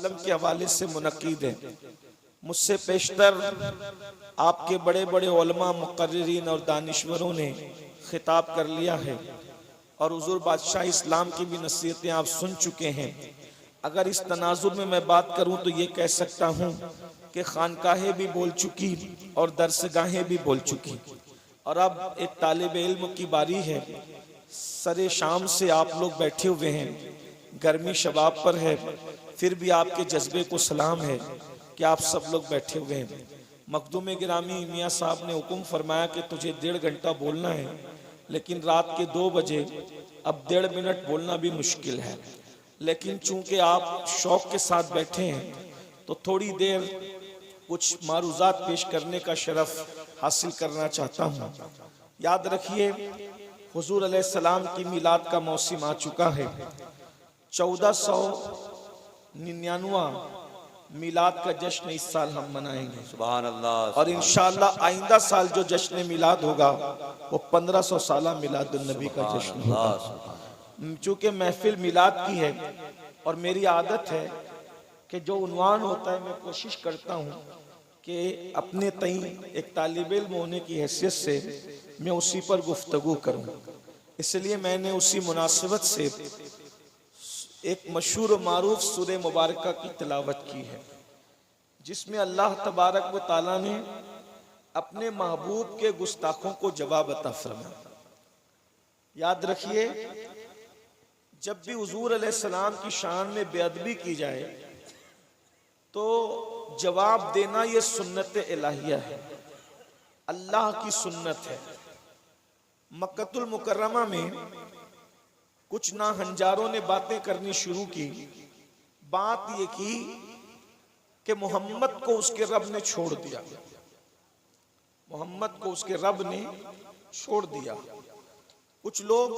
वसल्लम के हवाले से मुनक्किद है। मुझसे पेशतर आपके बड़े बड़े उलमा, मुक़र्रिरीन और दानिश्वरों ने खिताब कर लिया है और हुज़ूर बादशाह इस्लाम की भी नसीहतें आप सुन चुके हैं। अगर इस तनाजुर में मैं बात करूं तो ये कह सकता हूं कि खानकाहें भी बोल चुकी और दरसगाहें भी बोल चुकी, और अब एक तालिब इल्म की बारी है। सरे शाम से आप लोग बैठे हुए हैं, गर्मी शबाब पर है, फिर भी आपके जज्बे को सलाम है कि आप सब लोग बैठे हुए हैं। मखदूम गिरामी मियाँ साहब ने हुक्म फरमाया कि तुझे 1.5 घंटा बोलना है, लेकिन रात के 2 बजे अब 1.5 मिनट बोलना भी मुश्किल है। लेकिन चूंकि आप शौक के साथ बैठे हैं तो थोड़ी देर कुछ मारूजात पेश करने का शरफ हासिल करना चाहता हूँ। याद रखिए, हुजूर अलैहिस्सलाम की मिलाद का मौसम आ चुका है। 1499 मिलाद का जश्न इस साल हम मनाएंगे, सुभान अल्लाह। और इंशाअल्लाह आइंदा साल जो जश्न मिलाद होगा वो 1500 साला मिलादुन नबी का जश्न होगा। चूंकि महफिल मिलाद की है और मेरी आदत है कि जो उन्वान होता है मैं कोशिश करता हूँ कि अपने तई एक तालिब इल्म होने की हैसियत से मैं उसी पर गुफ्तगू करूँ। इसलिए मैंने उसी मुनासिबत से एक मशहूर मारूफ सूरह मुबारका की तिलावत की है, जिसमें अल्लाह तबारक व ताला ने अपने महबूब के गुस्ताखों को जवाब अता फरमाया। याद रखिए, जब भी हुजूर अलैहिस्सलाम की शान में बेअदबी की जाए तो जवाब देना ये सुन्नत इलाहिया है, अल्लाह की सुन्नत है। मक्कतुल मुकर्रमा में कुछ नाहंजारों ने बातें करनी शुरू की। बात ये की कि मोहम्मद को उसके रब ने छोड़ दिया, मोहम्मद को उसके रब ने छोड़ दिया। कुछ लोग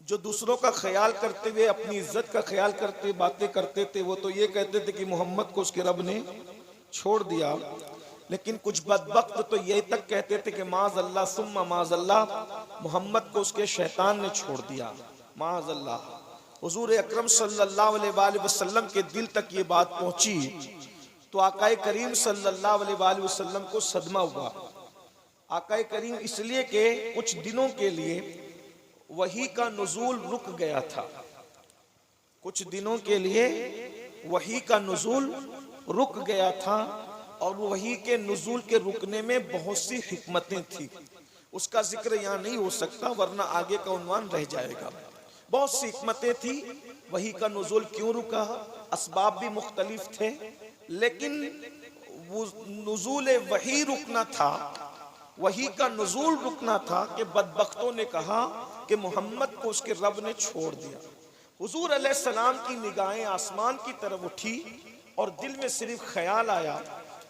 जो दूसरों का ख्याल करते हुए, अपनी इज्जत का ख्याल करते हुए बातें करते थे, वो तो ये कहते थे कि मोहम्मद को उसके रब ने छोड़ दिया। लेकिन कुछ बदबख्त तो ये तक कहते थे कि माज़अल्लाह सुम्मा माज़अल्लाह, मोहम्मद को उसके शैतान ने छोड़ दिया, माज़अल्लाह। हुजूर अकरम सल्लल्लाहु अलैहि वसल्लम के दिल तक ये बात पहुंची तो आकाए करीम सल्लल्लाहु अलैहि वसल्लम को सदमा हुआ। आकाए करीम इसलिए कि कुछ दिनों के लिए वही का नुज़ूल रुक गया था, कुछ दिनों के लिए वही का नुज़ूल रुक गया था, और वही के नुज़ूल के रुकने में बहुत सी हिकमतें थी। उसका जिक्र यहाँ नहीं हो सकता वरना आगे का उन्वान रह जाएगा। बहुत सी हिकमतें थी, वही का नुज़ूल क्यों रुका, असबाब भी मुख्तलिफ थे, लेकिन वो नुज़ूल वही रुकना था, वही का नुज़ूल रुकना था कि बदबख्तों ने कहा कि मोहम्मद को उसके रब ने छोड़ दिया। हुजूर अलैहिस्सलाम की निगाहें आसमान की तरफ उठी और दिल में सिर्फ ख्याल आया,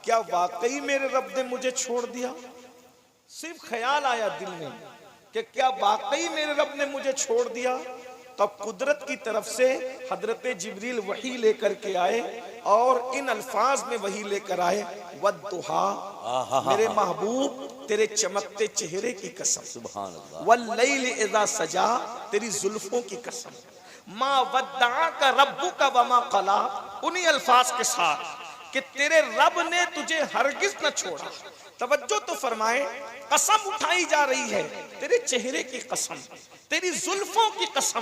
क्या वाकई मेरे रब ने मुझे छोड़ दिया। सिर्फ ख्याल आया दिल में कि क्या वाकई मेरे रब ने मुझे छोड़ दिया। तब कुदरत की तरफ से हजरत जिब्रील वही लेकर के आए और इन अल्फाज में वही लेकर आए, वद्दुहा, मेरे महबूब तेरे चमकते चेहरे की कसम, सुभान अल्लाह, वल्लैल इज़ा सजा, तेरी जुल्फों की कसम, मा वद्दाका रब्बुका वमा क़ला, उन्हीं अल्फाज के साथ कि तेरे रब ने तुझे हरगिज न छोड़ा। तवज्जो तो फरमाए, कसम उठाई जा रही है, तेरे चेहरे की कसम, तेरी जुल्फों की कसम,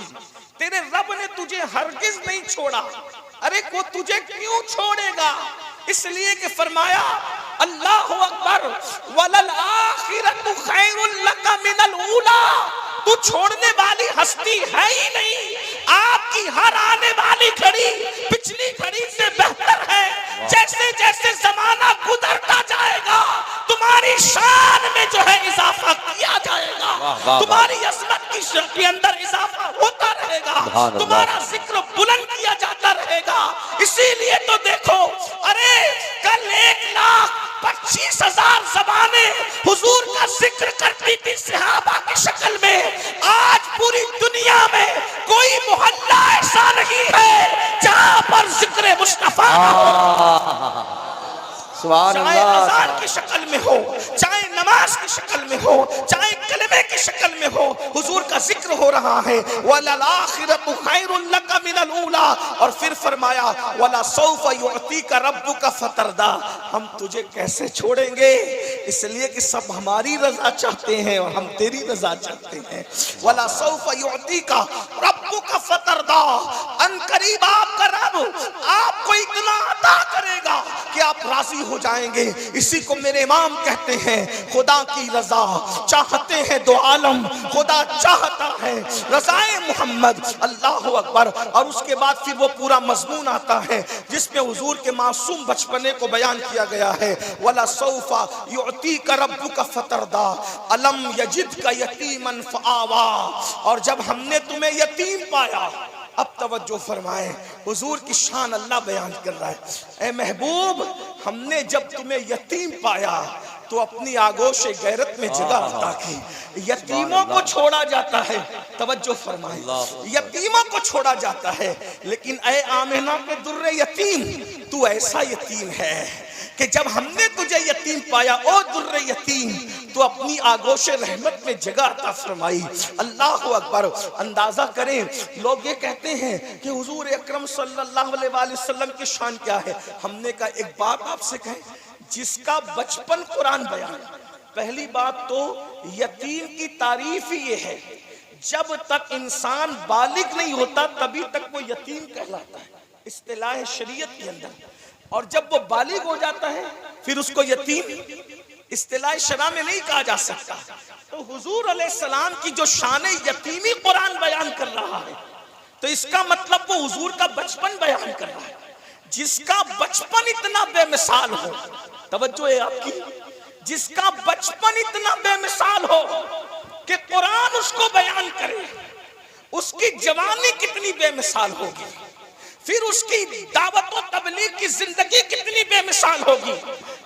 तेरे रब ने तुझे हरगिज नहीं छोड़ा। अरे वो तुझे क्यों छोड़ेगा, इसलिए कि फरमाया अल्लाहु अकबर वलल आखिरतु खैरुल लका मिनल ऊला, तू छोड़ने वाली हस्ती है ही नहीं, आपकी हर आने वाली घड़ी पिछली घड़ी से बेहतर है। जैसे जैसे जमाना गुजरता जाएगा तुम्हारी शान में जो है इजाफा किया जाएगा, तुम्हारी अजमत के अंदर इजाफा होता रहेगा, तुम्हारा जिक्र बुलंद किया जाता रहेगा। इसीलिए तो देखो, अरे कल 1,25,000 ज़बानें हुजूर का जिक्र करती थी सहाबा की शक्ल में। आज पूरी दुनिया में कोई मोहल्ला ऐसा नहीं है जहां पर जिक्र मुस्तफा चाहे अज़ान की शक्ल में हो, चाहे नमाज की शक्ल में हो, चाहे कलमे की शक्ल में हो, हुजूर का जिक्र हो रहा है। वलल आखिरतु खैरुल लका मिनल ऊला, और फिर फरमाया वला सौफ युअतीका रब्बुका फतरदा, हम तुझे कैसे छोड़ेंगे, इसलिए कि सब हमारी रजा चाहते हैं और हम तेरी रजा चाहते हैं। वला सौफ युअतीका रब्बुका फतरदा, अनकरीब आपका रब आपको इतना अता करेगा कि आप राजी हो जाएंगे। इसी को मेरे इमाम कहते हैं, खुदा की रजा चाहते हैं दो आलम, खुदा चाहता है रज़ाए मोहम्मद, अल्लाह अकबर। और उसके बाद फिर वो पूरा मजमून आता है जिसमें हुजूर के मासूम बचपने को बयान किया गया है। वला सौफा युअतीका रब्बुका फतरदा अलम यजिदका यतीमन फआवा, और जब हमने तुम्हें यतीम पाया, अब तवज्जो फरमाए, हुजूर की शान अल्लाह बयान कर रहा है। ए महबूब, हमने जब तुम्हें यतीम पाया तो अपनी आगोश गैरत में जगह अता की। यतीमों को छोड़ा जाता है, तवज्जो फरमाए, यतीमों को छोड़ा जाता है, लेकिन ए आमिना के दुर्रे यतीम, तू ऐसा यतीम है कि जब हमने तुझे यतीम पाया, ओ दुर्रे यतीम, तो अपनी आगोश रहमत में जगह अता फरमाई। अल्लाह अकबर। अंदाजा करें, लोग ये कहते हैं कि हुजूर अकरम सल्लल्लाहु अलैहि वसल्लम की शान क्या है। हमने कहा एक बात आपसे कहें, जिसका बचपन कुरान बयान। पहली बात तो यतीम की तारीफ ही ये है, जब तक इंसान बालिग नहीं होता तभी तक वो यतीम कहलाता है इस्तिलाह शरीयत के अंदर, और जब वो बालिग हो जाता है फिर उसको यतीम इस्तिलाह शरा में नहीं कहा जा सकता। तो हुजूर अलैहिस्सलाम की जो शान यतीमी कुरान बयान कर रहा है, तो इसका मतलब वो हुजूर का बचपन बयान कर रहा है। जिसका बचपन इतना बेमिसाल हो, तवज्जो है आपकी, जिसका बचपन इतना बेमिसाल हो कि कुरान उसको बयान करे, उसकी जवानी कितनी बेमिसाल होगी, फिर उसकी दावत और तबलीग की जिंदगी कितनी बेमिसाल होगी,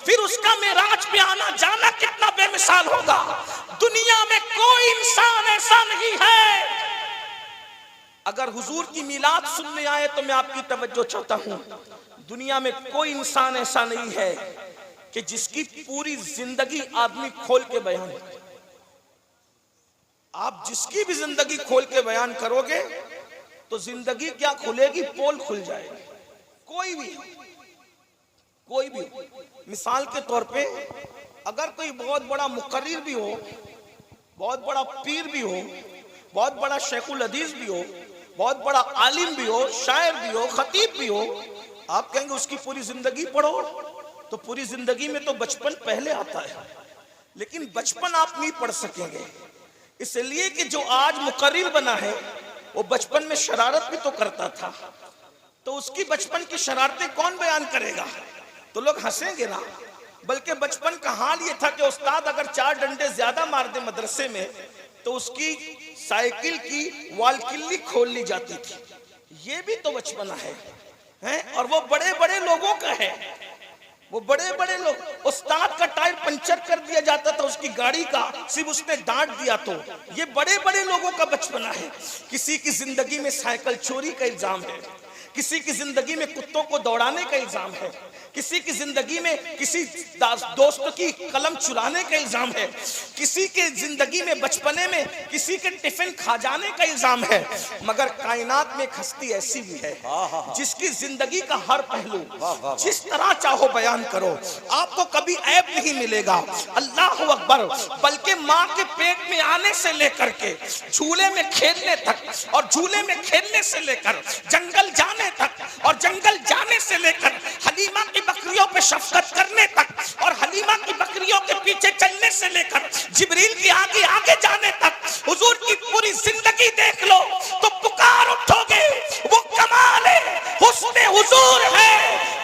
फिर उसका मेराज पे आना जाना कितना बेमिसाल होगा। दुनिया में कोई इंसान ऐसा नहीं है। अगर हुजूर की मिलाद सुनने आए तो मैं आपकी तवज्जो चाहता हूं, दुनिया में कोई इंसान ऐसा नहीं है कि जिसकी पूरी जिंदगी आदमी खोल के बयान करे। आप जिसकी भी जिंदगी खोल के बयान करोगे तो जिंदगी क्या खुलेगी, पोल खुल जाएगी। कोई भी मिसाल के तौर पे अगर कोई बहुत बड़ा मुकर्रिर भी हो, बहुत बड़ा पीर भी हो, बहुत बड़ा शेखुल हदीस भी हो, बहुत बड़ा आलिम भी हो, शायर भी हो, खतीब भी हो, आप कहेंगे उसकी पूरी जिंदगी पढ़ो, तो पूरी जिंदगी में तो बचपन पहले आता है, लेकिन बचपन आप नहीं पढ़ सकेंगे, इसलिए कि जो आज मुकर्रिर बना है वो बचपन में शरारत भी तो करता था, तो उसकी बचपन की शरारतें कौन बयान करेगा। तो लोग हंसेंगे ना, बल्कि बचपन का हाल ये था कि उस्ताद अगर 4 डंडे ज्यादा मार दे मदरसे में तो उसकी साइकिल की वाल किल्ली खोल ली जाती थी। ये भी तो बचपना है? और वो बड़े बड़े लोगों का है, वो बड़े बड़े लोग, उस्ताद का टायर पंचर कर दिया जाता था उसकी गाड़ी का, सिर्फ उसने डांट दिया तो। ये बड़े बड़े लोगों का बचपना है। किसी की जिंदगी में साइकिल चोरी का इल्जाम है, किसी की जिंदगी में कुत्तों को दौड़ाने का इल्जाम है, किसी की जिंदगी में किसी दोस्त की कलम चुराने का इल्जाम है, किसी के जिंदगी में बचपने में किसी के टिफिन खा जाने का इल्जाम है। मगर कायनात में एक हस्ती ऐसी भी है जिसकी जिंदगी का हर पहलू जिस तरह चाहो बयान करो, आपको कभी ऐब नहीं मिलेगा। अल्लाह अकबर। बल्कि माँ के पेट में आने से लेकर के झूले में खेलने तक, और झूले में खेलने से लेकर जंगल जाने तक, और जंगल जाने से लेकर हलीमा की बकरियों पे शफकत करने तक, और हलीमा की बकरियों के पीछे चलने से लेकर जिब्रील के आगे आगे जाने तक, हुजूर की पूरी जिंदगी देख लो तो पुकार उठोगे। वो कमाल है, हुस्न हुजूर है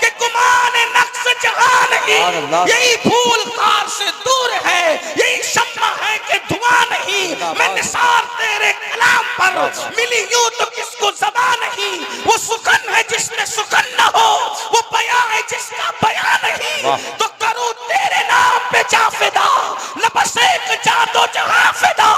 कि गुमान नक्श जहां नहीं, यही फूल कार से दूर है, यही शम्मा है कि धुआं नहीं। मैं निसार तेरे कलाम पर मिली यूं तो किसको ज़बान नहीं। वो सुखन है जिसमें सुखन न हो, वो बयां है जिसका बयां नहीं। तो करूं तेरे नाम पे जा फिदा, न बस एक जा दो जहां फिदा,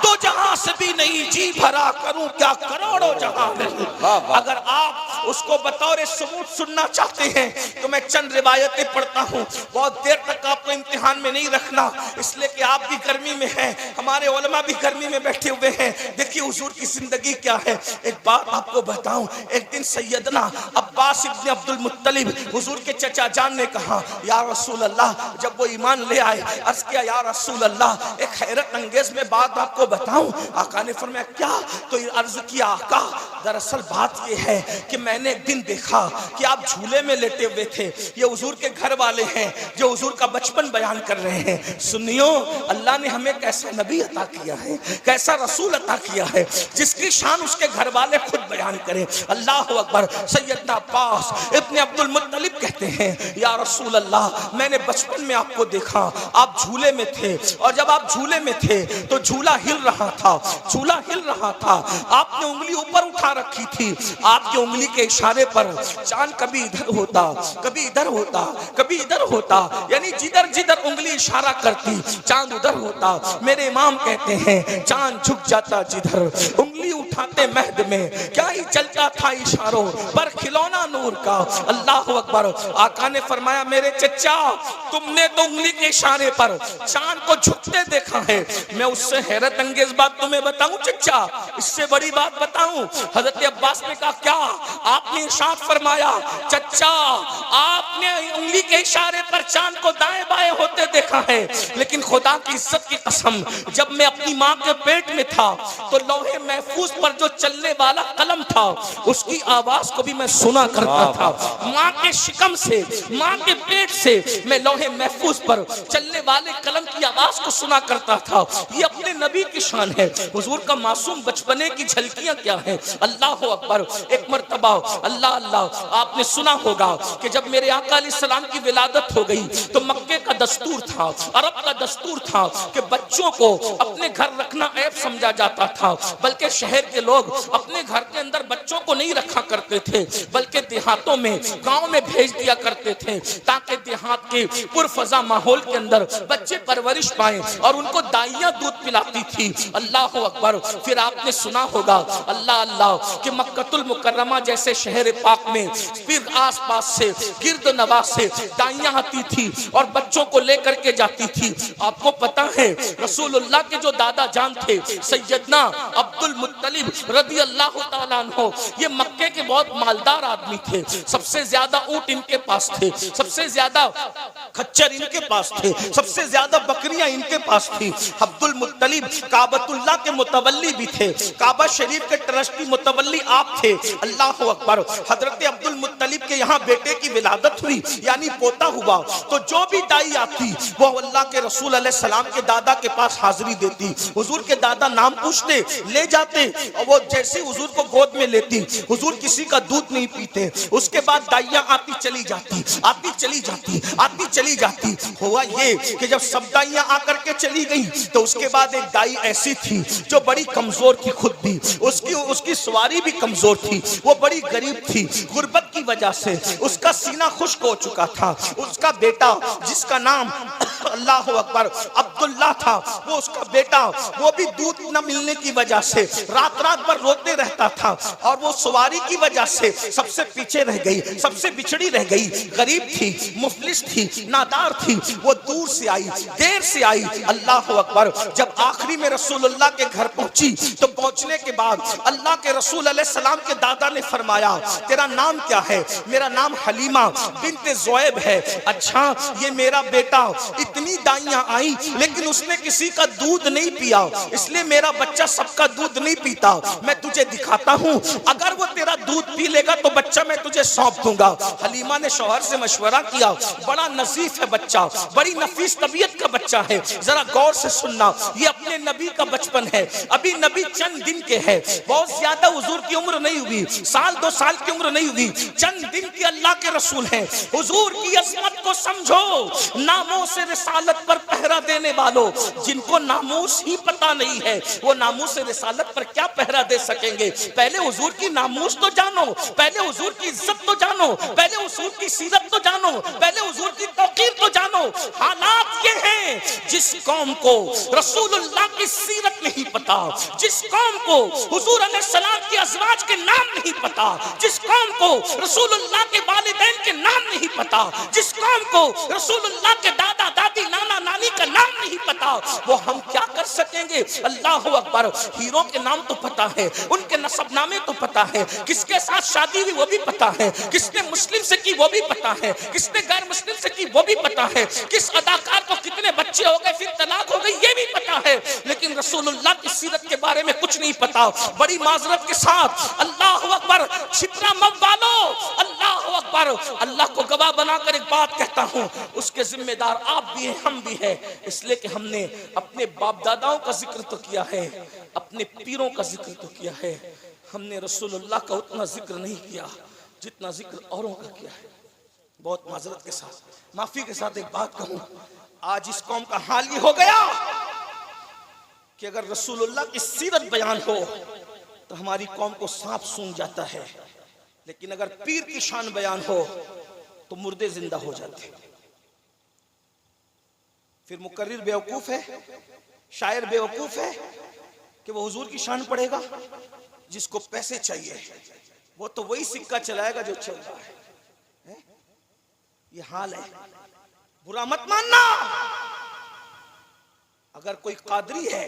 दो जहां से भी नहीं जी भरा करूं क्या करोड़ों जहां नहीं। अगर आप उसको बतौर सबूत सुनना चाहते हैं तो मैं चंद रिवायतें पढ़ता हूँ। बहुत देर तक आपको इम्तिहान में नहीं रखना, इसलिए कि आप भी गर्मी में हैं, हमारे उलमा भी गर्मी में बैठे हुए हैं। देखिए हुजूर की जिंदगी क्या है। एक बात आपको बताऊं, एक दिन सैयदना अब्बास इब्न अब्दुल मुत्तलिब हुजूर के चचा जान ने कहा, या रसूल अल्लाह, जब वो ईमान ले आए, अर्ज किया या रसूल अल्लाह एक हैरत अंगेज में बात आपको बताऊं। आका ने फरमाया क्या? तो अर्ज किया आका दरअसल बात ये है कि मैंने एक दिन देखा कि आप झूले में लेटे हुए थे। ये हुजूर के घर वाले हैं जो हुजूर का बचपन बयान कर रहे हैं। सुनियो, अल्लाह ने हमें कैसा नबी अता किया है, कैसा रसूल अता किया है जिसकी शान उसके घर वाले खुद बयान करें। अल्लाह अकबर। सैयदना अब्बास इब्न अब्दुल मुत्तलिब कहते हैं, या रसूल अल्लाह मैंने बचपन में आपको देखा, आप झूले में थे, और जब आप झूले में थे तो झूला हिल रहा था, झूला हिल रहा था, आपने उंगली ऊपर उठा रखी थी, आपकी उंगली के इशारे पर चांद कभी इधर होता, कभी इधर होता, कभी इधर होता, यानी जिधर जिधर उंगली इशारा करती चांद उधर होता। मेरे इमाम कहते हैं चांद झुक जाता जिधर, उंगली उठाते महद में, क्या ही चलता था इशारों पर खिलौना नूर का। अल्लाह अकबर। आका ने फरमाया मेरे चचा, तुमने तो उंगली के इशारे पर चांद को झुकते देखा है, मैं उससे हैरत अंगेज बात तुम्हें बताऊं चचा, इससे बड़ी बात बताऊं। हजरत अब्बास ने कहा क्या? आपने इरशाद फरमाया चचा आपने उंगली के इशारे पर चांद को दाएं बाएं होते देखा है, लेकिन खुदा की इज्जत की कसम जब मैं अपनी माँ के पेट में था तो लौहे महफूज पर जो चलने वाला कलम था उसकी आवाज को भी मैं सुना करता था। माँ के शिकम से, माँ के पेट से मैं लौहे महफूज पर चलने वाले कलम की आवाज को सुना करता था। ये अपने नबी की शान है। हुजूर का मासूम बचपने की झलकियां क्या है। अल्लाह अकबर। एक मर्तबा अल्लाह अल्लाह आपने सुना होगा कि जब मेरे आका अलैहिस्सलाम की विलादत हो गई तो मक्के का दस्तूर था, अरब का दस्तूर था कि बच्चों को अपने घर रखना ऐब समझा जाता था, बल्कि शहर के लोग अपने घर के अंदर बच्चों को नहीं रखा करते थे, बल्कि देहातों में, गांव में भेज दिया करते थे ताकि देहात के पुरफजा माहौल के अंदर बच्चे परवरिश पाए, और उनको दाइयां दूध पिलाती थी। अल्लाह अकबर। फिर आपने सुना होगा अल्लाह अल्लाह कि मक्कतुल मुकर्रमा जैसे शहर पाक में फिर आस पास से गिर्द नवाज से दाइयां आती थी और बच्चों को लेकर के जाती थी। आपको पता है रसूलुल्लाह के जो दादा जान थे सैयदना अब्दुल मुत्तलिब रदी अल्लाह तआला अन्हु, ये मक्के के बहुत मालदार आदमी थे। सबसे ज्यादा ऊंट इनके पास थे, सबसे ज्यादा खच्चर इनके पास थे, सबसे ज्यादा बकरियां इनके पास थी। अब्दुल मुत्तलिब काबतुल्लाह के मुतवल्ली भी थे, काबा शरीफ के ट्रस्टी मुतवल्ली आप थे। अल्लाह अकबर। हजरत अब्दुल मुत्तलिब के यहाँ बेटे की विलादत हुई, यानी पोता हुआ, तो जो भी दाई आती वो अल्लाह के रसूल अलैहि सलाम के दादा के पास हाजिरी देती। हुजूर के दादा नाम पूछते, ले जाते, और वो जैसे हुजूर को गोद में लेती, हुजूर किसी का दूध नहीं पीते। उसके बाद दाइयां आती चली जाती, आती चली जाती, आती चली जाती। हुआ ये कि जब सब दाइयां आकर के चली गई तो उसके बाद एक दाई ऐसी थी जो बड़ी कमजोर थी, खुद भी उसकी सवारी भी कमजोर थी, वो बड़ी गरीब थी। गुर्बत की वजह से उसका सीना खुश्क हो चुका था। उसका बेटा जिसका नाम अल्लाह अकबर अब्दुल्ला था, वो उसका बेटा, वो भी दूध न मिलने की वजह से रात रात भर रोते रहता था, और वो सवारी की वजह से सबसे पीछे रह गई, सबसे बिछड़ी रह गई, गरीब थी, मुफलिस थी, नादार थी। वो दूर से आई, देर से आई। अल्लाह अकबर। जब आखिरी में रसूलुल्लाह के घर पहुंची तो पहुंचने के बाद अल्लाह के रसूल अलैहि सलाम के दादा ने फरमाया तेरा नाम क्या है? मेरा नाम हलीमा बिन्ते ज़ुएब है। अच्छा, ये मेरा बेटा, इतनी दाइयां आई लेकिन उसने किसी का दूध नहीं पिया, इसलिए मेरा बच्चा सबका दूध नहीं पीता। मैं तुझे दिखाता हूँ, अगर वो तेरा दूध पी लेगा तो बच्चा मैं तुझे सौंप दूंगा। हलीमा ने शौहर से मशवरा किया, बड़ा नजीफ है बच्चा, बड़ी नफीस तबीयत का बच्चा है, जरा गौर से सुनना, ये अपने नबी का बचपन है, अभी नबी चंद दिन के हैं, बहुत ज्यादा हुजूर की उम्र नहीं हुई, साल 2 साल की उम्र नहीं हुई, चंद दिन के अल्लाह के रसूल हैं। हुजूर की अजमत को समझो, नामों से रिसालत पर पहरा देने वालों, जिनको नामूस ही पता नहीं है वो नामूस से रिसालत पर क्या पहरा दे सकेंगे? पहले हुजूर की नामूस तो जानो, पहले हुजूर की इज्जत तो जानो, पहले हुजूर की सीरत तो जानो, पहले हुजूर की तौकीर तो जानो, हालात ये हैं, जिस कौम को रसूलुल्लाह की सीरत नहीं पता, जिस कौम को हुजूर अलैहिस्सलाम की अज़वाज के नाम नहीं पता, जिस कौम को रसूलुल्लाह के वालिदैन के नाम नहीं पता, जिस कौम को रसूलुल्लाह के दादा दादी नाना नानी का नाम नहीं पता, वो हम क्या कर सकेंगे। अल्लाह अकबर। हीरो के नाम तो पता है, उनके नसबनामे तो पता है, किसके साथ शादी हुई वो भी पता है, किसने मुस्लिम से की वो भी पता है, किसने गैर मुस्लिम से की वो भी पता है, किस अदाकार को कितने बच्चे हो गए फिर तलाक हो गई ये भी पता है, लेकिन रसूलुल्लाह की सीरत के बारे में कुछ नहीं पता। बड़ी माजरत के साथ अल्लाह अकबर, छिपरा मत वालो, अल्लाह अकबर। अल्लाह को गवाह बनाकर एक बात कहता हूँ, उसके जिम्मेदार आप भी हैं, हम भी हैं, इसलिए कि हमने अपने बाप दादाओं का जिक्र तो किया है, अपने पीरों का जिक्र तो किया है, हमने रसूलुल्लाह का उतना जिक्र नहीं किया जितना जिक्र औरों का किया है। बहुत माजरत के साथ, माफी के साथ एक बात कहूं, आज इस कौम का हाल ये हो गया कि अगर रसूलुल्लाह की सीरत बयान हो तो हमारी कौम को सांप सूंघ जाता है, लेकिन अगर पीर की शान बयान हो तो मुर्दे जिंदा हो जाते। फिर मुकर्रिर बेवकूफ है, शायर बेवकूफ है कि वो हुजूर की शान पढ़ेगा। जिसको पैसे चाहिए वो तो वही सिक्का चलाएगा जो चल रहा है। ये हाल है, बुरा मत मानना। अगर कोई कादरी है,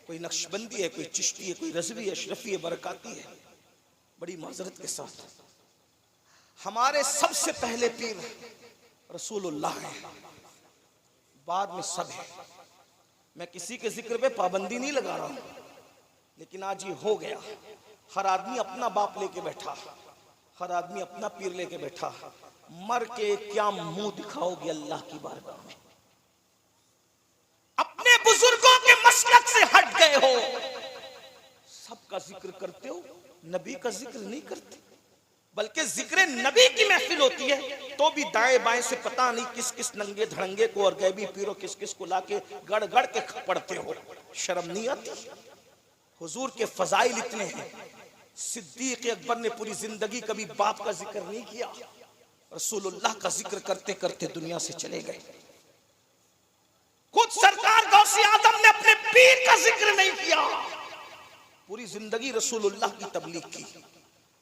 कोई नक्शबंदी है, कोई चिश्ती है, कोई रज़वी है, अशरफी है, बरकाती है, बड़ी माजरत के साथ हमारे सबसे पहले पीर रसूलुल्लाह है, बाद में सब है। मैं किसी के जिक्र पे पाबंदी नहीं लगा रहा हूं, लेकिन आज ये हो गया, हर आदमी अपना बाप लेके बैठा, हर आदमी अपना पीर लेके बैठा। मर के क्या मुंह दिखाओगे अल्लाह की बारगाह में? अपने बुजुर्गों के मसलक से हट गए हो, सबका जिक्र करते हो, नबी का जिक्र नहीं करते। बल्कि जिक्र नबी की महफिल होती है तो भी दाएं बाएं से पता नहीं किस किस नंगे धड़ंगे को और गैबी पीरों किस किस को लाके गड़ गड़ के पढ़ते हो। शर्म नहीं आती? हुजूर के फजाइल इतने हैं, सिद्दीक अकबर ने पूरी जिंदगी कभी बाप का जिक्र नहीं किया, रसूलुल्लाह का जिक्र करते करते दुनिया से चले गए। खुद सरकार गौसे आजम ने अपने पीर का जिक्र नहीं किया, पूरी जिंदगी रसूलुल्लाह की तबलीग की।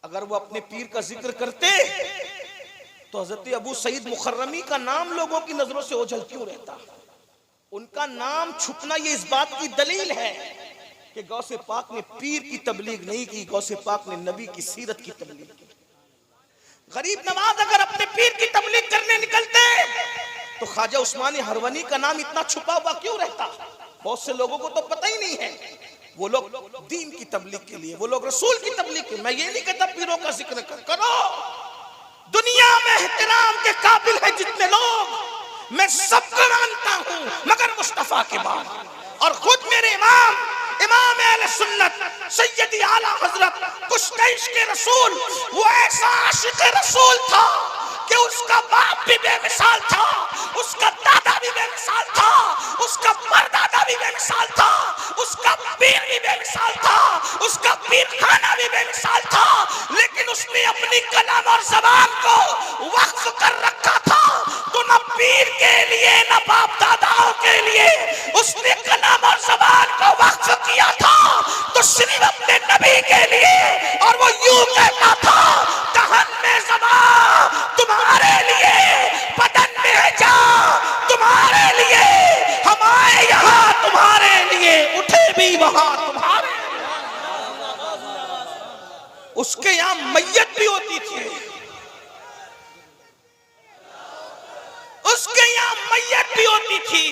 अगर वो अपने पीर का जिक्र करते तो हजरत अबू सईद मुखर्रमी का नाम लोगों की नजरों से ओझल क्यों रहता? उनका नाम छुपना ये इस बात की दलील है कि गौसे पाक ने पीर की तबलीग नहीं की, गौसे पाक ने नबी की सीरत की तबलीग की। गरीब नवाज अगर अपने पीर की तबलीग करने निकलते तो ख्वाजा उस्मानी हरवनी का नाम इतना छुपा हुआ क्यों रहता? बहुत से लोगों को तो पता ही नहीं है। वो लोग दीन की तबलीग के लिए, वो लोग रसूल की तबलीग के लिए। मैं ये नहीं कहता पीरों का जिक्र करो, दुनिया में एहतराम के काबिल है जितने लोग, मैं सबको मानता हूं मगर मुस्तफा के बाद। और खुद मेरे इमाम अहले सुन्नत सैयदी आला हजरत कुश्तैश के रसूल, वो ऐसा आशिक रसूल था कि उसका बाप भी बेमिसाल था, उसका दादा भी बेमिसाल था, उसका परदादा भी बेमिसाल था, उसका पीर भी बेमिसाल था, उसका पीर खाना भी बेमिसाल था, लेकिन उसने अपनी कलम और ज़बान को वक्फ कर रखा था। तो न पीर के लिए न बाप दादाओं के लिए उसने कलम और ज़बान को वक्फ किया था, तो सिर्फ अपने नबी के लिए। और वो यूं कहता था, दहन में ज़बान तुम्हारे लिए, बदन में है जान तुम्हारे लिए, हम आए यहाँ तुम्हारे लिए, उठे भी वहां तुम्हारे। उसके यहाँ मैयत भी होती थी, उसके यहाँ मैयत भी होती थी।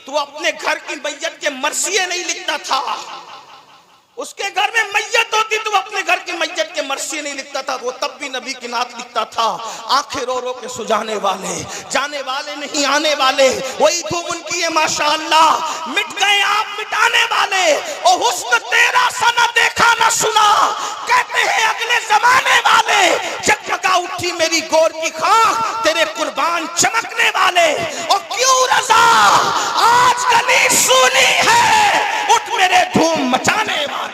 तो अपने घर की मैयत के मरसिए नहीं लिखता था, उसके घर में मैयत होती तो अपने घर की मैयत के मरसिए नहीं लिखता था, वो तब भी नबी की नात लिखता था। आंखें रो रो के सुझाने वाले, जाने वाले नहीं आने वाले, वही धूम उनकी है माशाअल्लाह। मिट गए आप मिटाने वाले, ओ हुस्न तेरा सा न देखा न सुना, कहते हैं अगले जमाने वाले। जगमगा उठी मेरी गोर की खाक, तेरे कुर्बान चमकने वाले। और क्यों रजा आज गली सूनी है, उठ मेरे धूम मचाने वाले।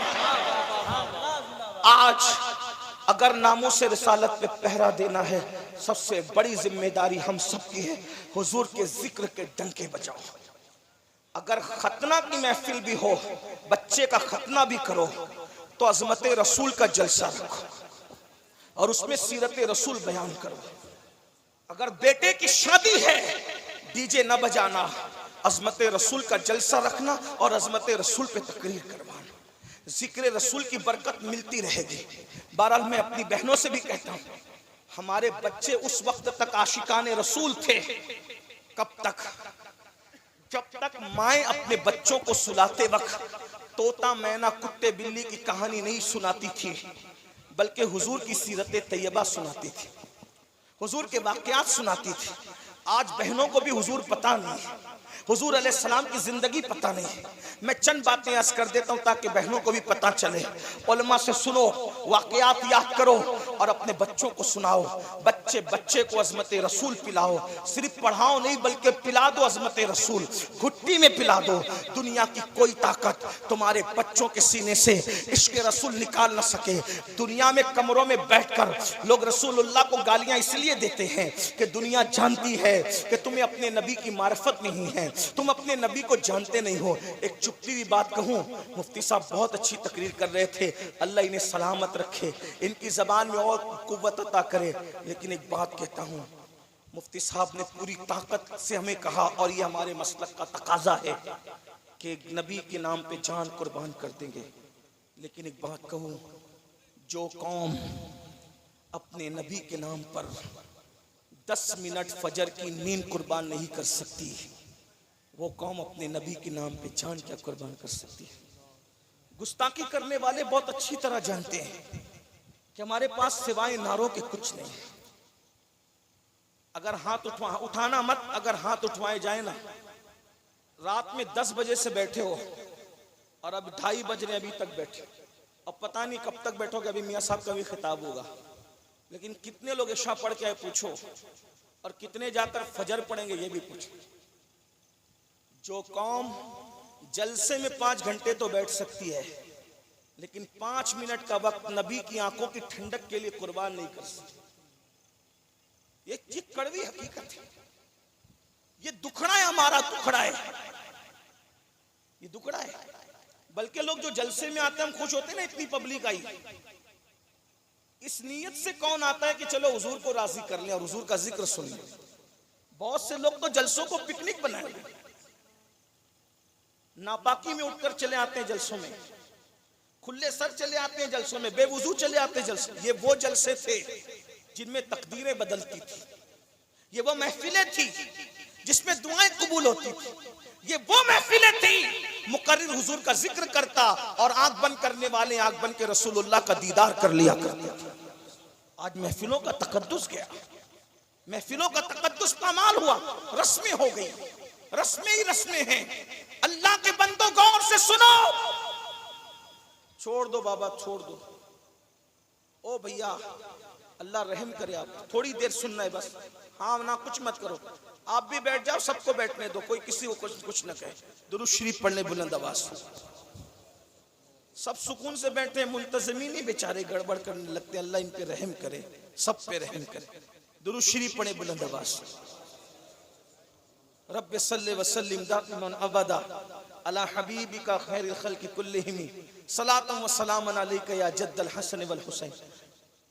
आज अगर नामों से रिसालत पे पहरा देना है सबसे बड़ी जिम्मेदारी हम सबकी है, हुजूर के जिक्र के डंके बजाओ। अगर खतना की महफिल भी हो, बच्चे का खतना भी करो, तो अजमत रसूल का जलसा रखो और उसमें सीरत रसूल बयान करो। अगर बेटे की शादी है, डीजे न बजाना, अजमत रसूल का जलसा रखना और अजमत रसूल पे तकरीर करवाना। जिक्र रसूल की बरकत मिलती रहेगी। बहरहाल मैं अपनी बहनों से भी कहता हूँ, हमारे बच्चे उस वक्त तक आशिकाने रसूल थे, कब तक? जब तक माएँ अपने बच्चों को सुलाते वक्त तोता मैना कुत्ते बिल्ली की कहानी नहीं सुनाती थी, बल्कि हुजूर की सीरत तैयबा सुनाती थी, हुजूर के वाक़यात सुनाती थी। आज बहनों को भी हुजूर पता नहीं है, हुजूर अलैहिस्सलाम की जिंदगी पता नहीं है। मैं चंद बातें अर्ज कर देता हूं ताकि बहनों को भी पता चले। उलमा से सुनो, वाक़यात याद करो और अपने बच्चों को सुनाओ। बच्चे को अजमत रसूल पिलाओ, सिर्फ पढ़ाओ नहीं बल्कि पिला दो अजमत रसूल, घुट्टी में पिला दो। दुनिया की कोई ताकत तुम्हारे बच्चों के सीने से इश्क रसूल निकाल न सके। दुनिया में कमरों में बैठकर लोग रसूलुल्लाह को गालियां इसलिए देते हैं कि दुनिया जानती है कि तुम्हें अपने नबी की मारिफत नहीं है, तुम अपने नबी को जानते नहीं हो। एक चुपती हुई बात कहूं, मुफ्ती साहब बहुत अच्छी तकरीर कर रहे थे, अल्लाह इन्हें सलामत रखे, इनकी जबान में और कुव्वत अता करे। लेकिन एक बात कहता हूं, मुफ्ती साहब ने पूरी ताकत से हमें कहा और ये हमारे मसलक का तकाजा है कि नबी के नाम पे जान कुर्बान कर देंगे। लेकिन एक बात कहूं, जो कौम अपने नबी के नाम पर 10 मिनट फजर की नींद कुर्बान नहीं कर सकती, वो कौम अपने नबी के नाम पे जान क्या कुर्बान कर सकती है? गुस्ताखी करने वाले बहुत अच्छी तरह जानते हैं कि हमारे पास सिवाय नारों के कुछ नहीं है। अगर हाथ उठाना मत, अगर हाथ उठवाए जाए ना, रात में 10 बजे से बैठे हो और अब 2:30 बज रहे अभी तक बैठे, अब पता नहीं कब तक बैठोगे। अभी मियाँ साहब का भी खिताब होगा, लेकिन कितने लोग इशा पढ़ के आए पूछो, और कितने जाकर फजर पढ़ेंगे ये भी पूछो। जो कौम जलसे में 5 घंटे तो बैठ सकती है, लेकिन 5 मिनट का वक्त नबी की आंखों की ठंडक के लिए कुर्बान नहीं कर सकती, ये कड़वी हकीकत है। ये दुखड़ा है, हमारा दुखड़ा है, ये दुखड़ा है। बल्कि लोग जो जलसे में आते हैं, हम खुश होते हैं ना, इतनी पब्लिक आई, इस नीयत से कौन आता है कि चलो हुजूर को राजी कर लें और हुजूर का जिक्र सुन लें। बहुत से लोग तो जलसों को पिकनिक बनाए, नापाकी में उठकर चले आते हैं जलसों में, खुले सर चले आते हैं जलसों में, बेवुजू चले आते हैं जलसों। ये वो जलसे थे जिनमें तकदीरें बदलती थी, ये वो महफिलें थी जिसमें दुआएं कबूल होती थी, ये वो महफिलें थी मुकर्रिर हुजूर का जिक्र करता और आंख बंद करने वाले आंख बंद के रसूलुल्लाह का दीदार कर लिया करते थे। आज महफिलों का तकद्दुस गया, महफिलों का तकद्दुस पामाल हुआ, रस्में हो गई, रस्में ही रस्में हैं। अल्लाह के बंदों गौर से सुनो, छोड़ दो बाबा, छोड़ दो। ओ भैया, अल्लाह रहम करे, आप थोड़ी देर सुनना है बस, हाँ ना कुछ मत करो, आप भी बैठ जाओ, सबको बैठने दो, कोई किसी को कुछ न कहे। दुरूद शरीफ पढ़ने बुलंद आवाज से, सब सुकून से बैठे, मुल्तज़मीन ही बेचारे गड़बड़ करने लगते। अल्लाह इन पे रहम करे, सब पे रहम करे। दुरूद शरीफ पढ़े बुलंद आवाज से। रब्बि सल्लि व सल्लिम दाइमन अबदा अला हबीबिका खैरिल खल्क़ि कुल्लिहिम सलातन व सलामन अलैका या जद्दल हसन वल हुसैन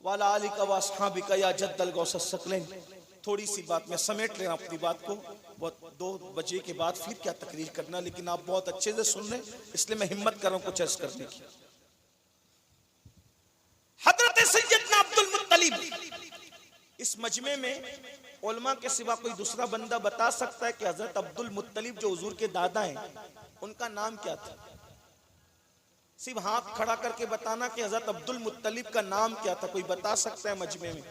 व अला आलिका व अस्हाबिका या जद्दल गौस सकलैन। थोड़ी सी बात मैं समेट ले अपनी बात को, बहुत 2 बजे के बाद फिर क्या तकरीर करना, लेकिन आप बहुत अच्छे से सुन रहे, इसलिए मैं हिम्मत कर रहा हूं कुछ अर्ज करने की। हजरत सैयदना अब्दुल मुत्तलिब, इस मजमे में उलमा के सिवा कोई दूसरा बंदा बता सकता है कि हजरत अब्दुल मुत्तलिब जो हुजूर के दादा हैं, उनका नाम क्या था? सिर्फ हाथ खड़ा करके बताना कि हजरत अब्दुल मुत्तलिब का नाम क्या था, कोई बता सकता है मजमे में?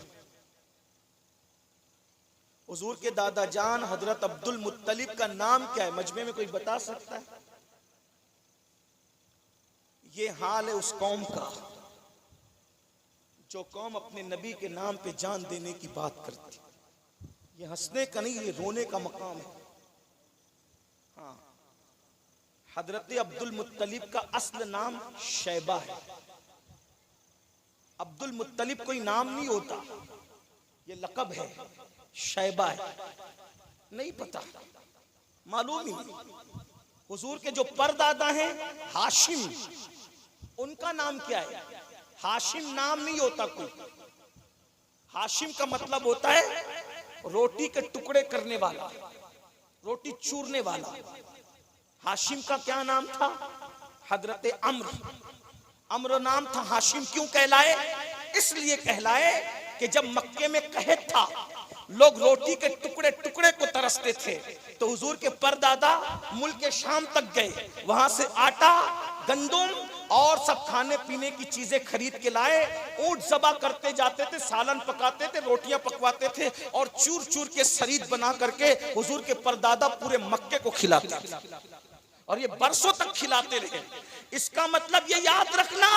हुजूर के दादा जान हजरत अब्दुल मुत्तलिब का नाम क्या है, मजमे में कोई बता सकता है? ये हाल है उस कौम का जो कौम अपने नबी के नाम पे जान देने की बात करती। ये हंसने का नहीं, ये रोने का मकाम है। हाँ, हजरत अब्दुल मुत्तलिब का असल नाम शैबा है। अब्दुल मुत्तलिब कोई नाम नहीं होता, ये लक़ब है, शैबा है, नहीं पता, मालूम ही नहीं। हुजूर के जो परदादा हैं हाशिम, उनका नाम क्या है? हाशिम नाम नहीं होता कोई, हाशिम का मतलब होता है रोटी के टुकड़े करने वाला, रोटी चूरने वाला। हाशिम का क्या नाम था? हजरत अम्र, अम्र नाम था। हाशिम क्यों कहलाए? इसलिए कहलाए कि जब मक्के में कहत था, लोग रोटी के टुकड़े टुकड़े को तरसते थे, तो हुजूर के परदादा मुल्क शाम तक गए, वहां से आटा, गंदुम और सब खाने पीने की चीजें खरीद के लाए। ऊंट ज़बा करते जाते थे, सालन पकाते थे, रोटियां पकवाते थे और चूर चूर के शरीर बना करके हुजूर के परदादा पूरे मक्के को खिलाते थे और ये बरसों तक खिलाते रहे। इसका मतलब ये याद रखना,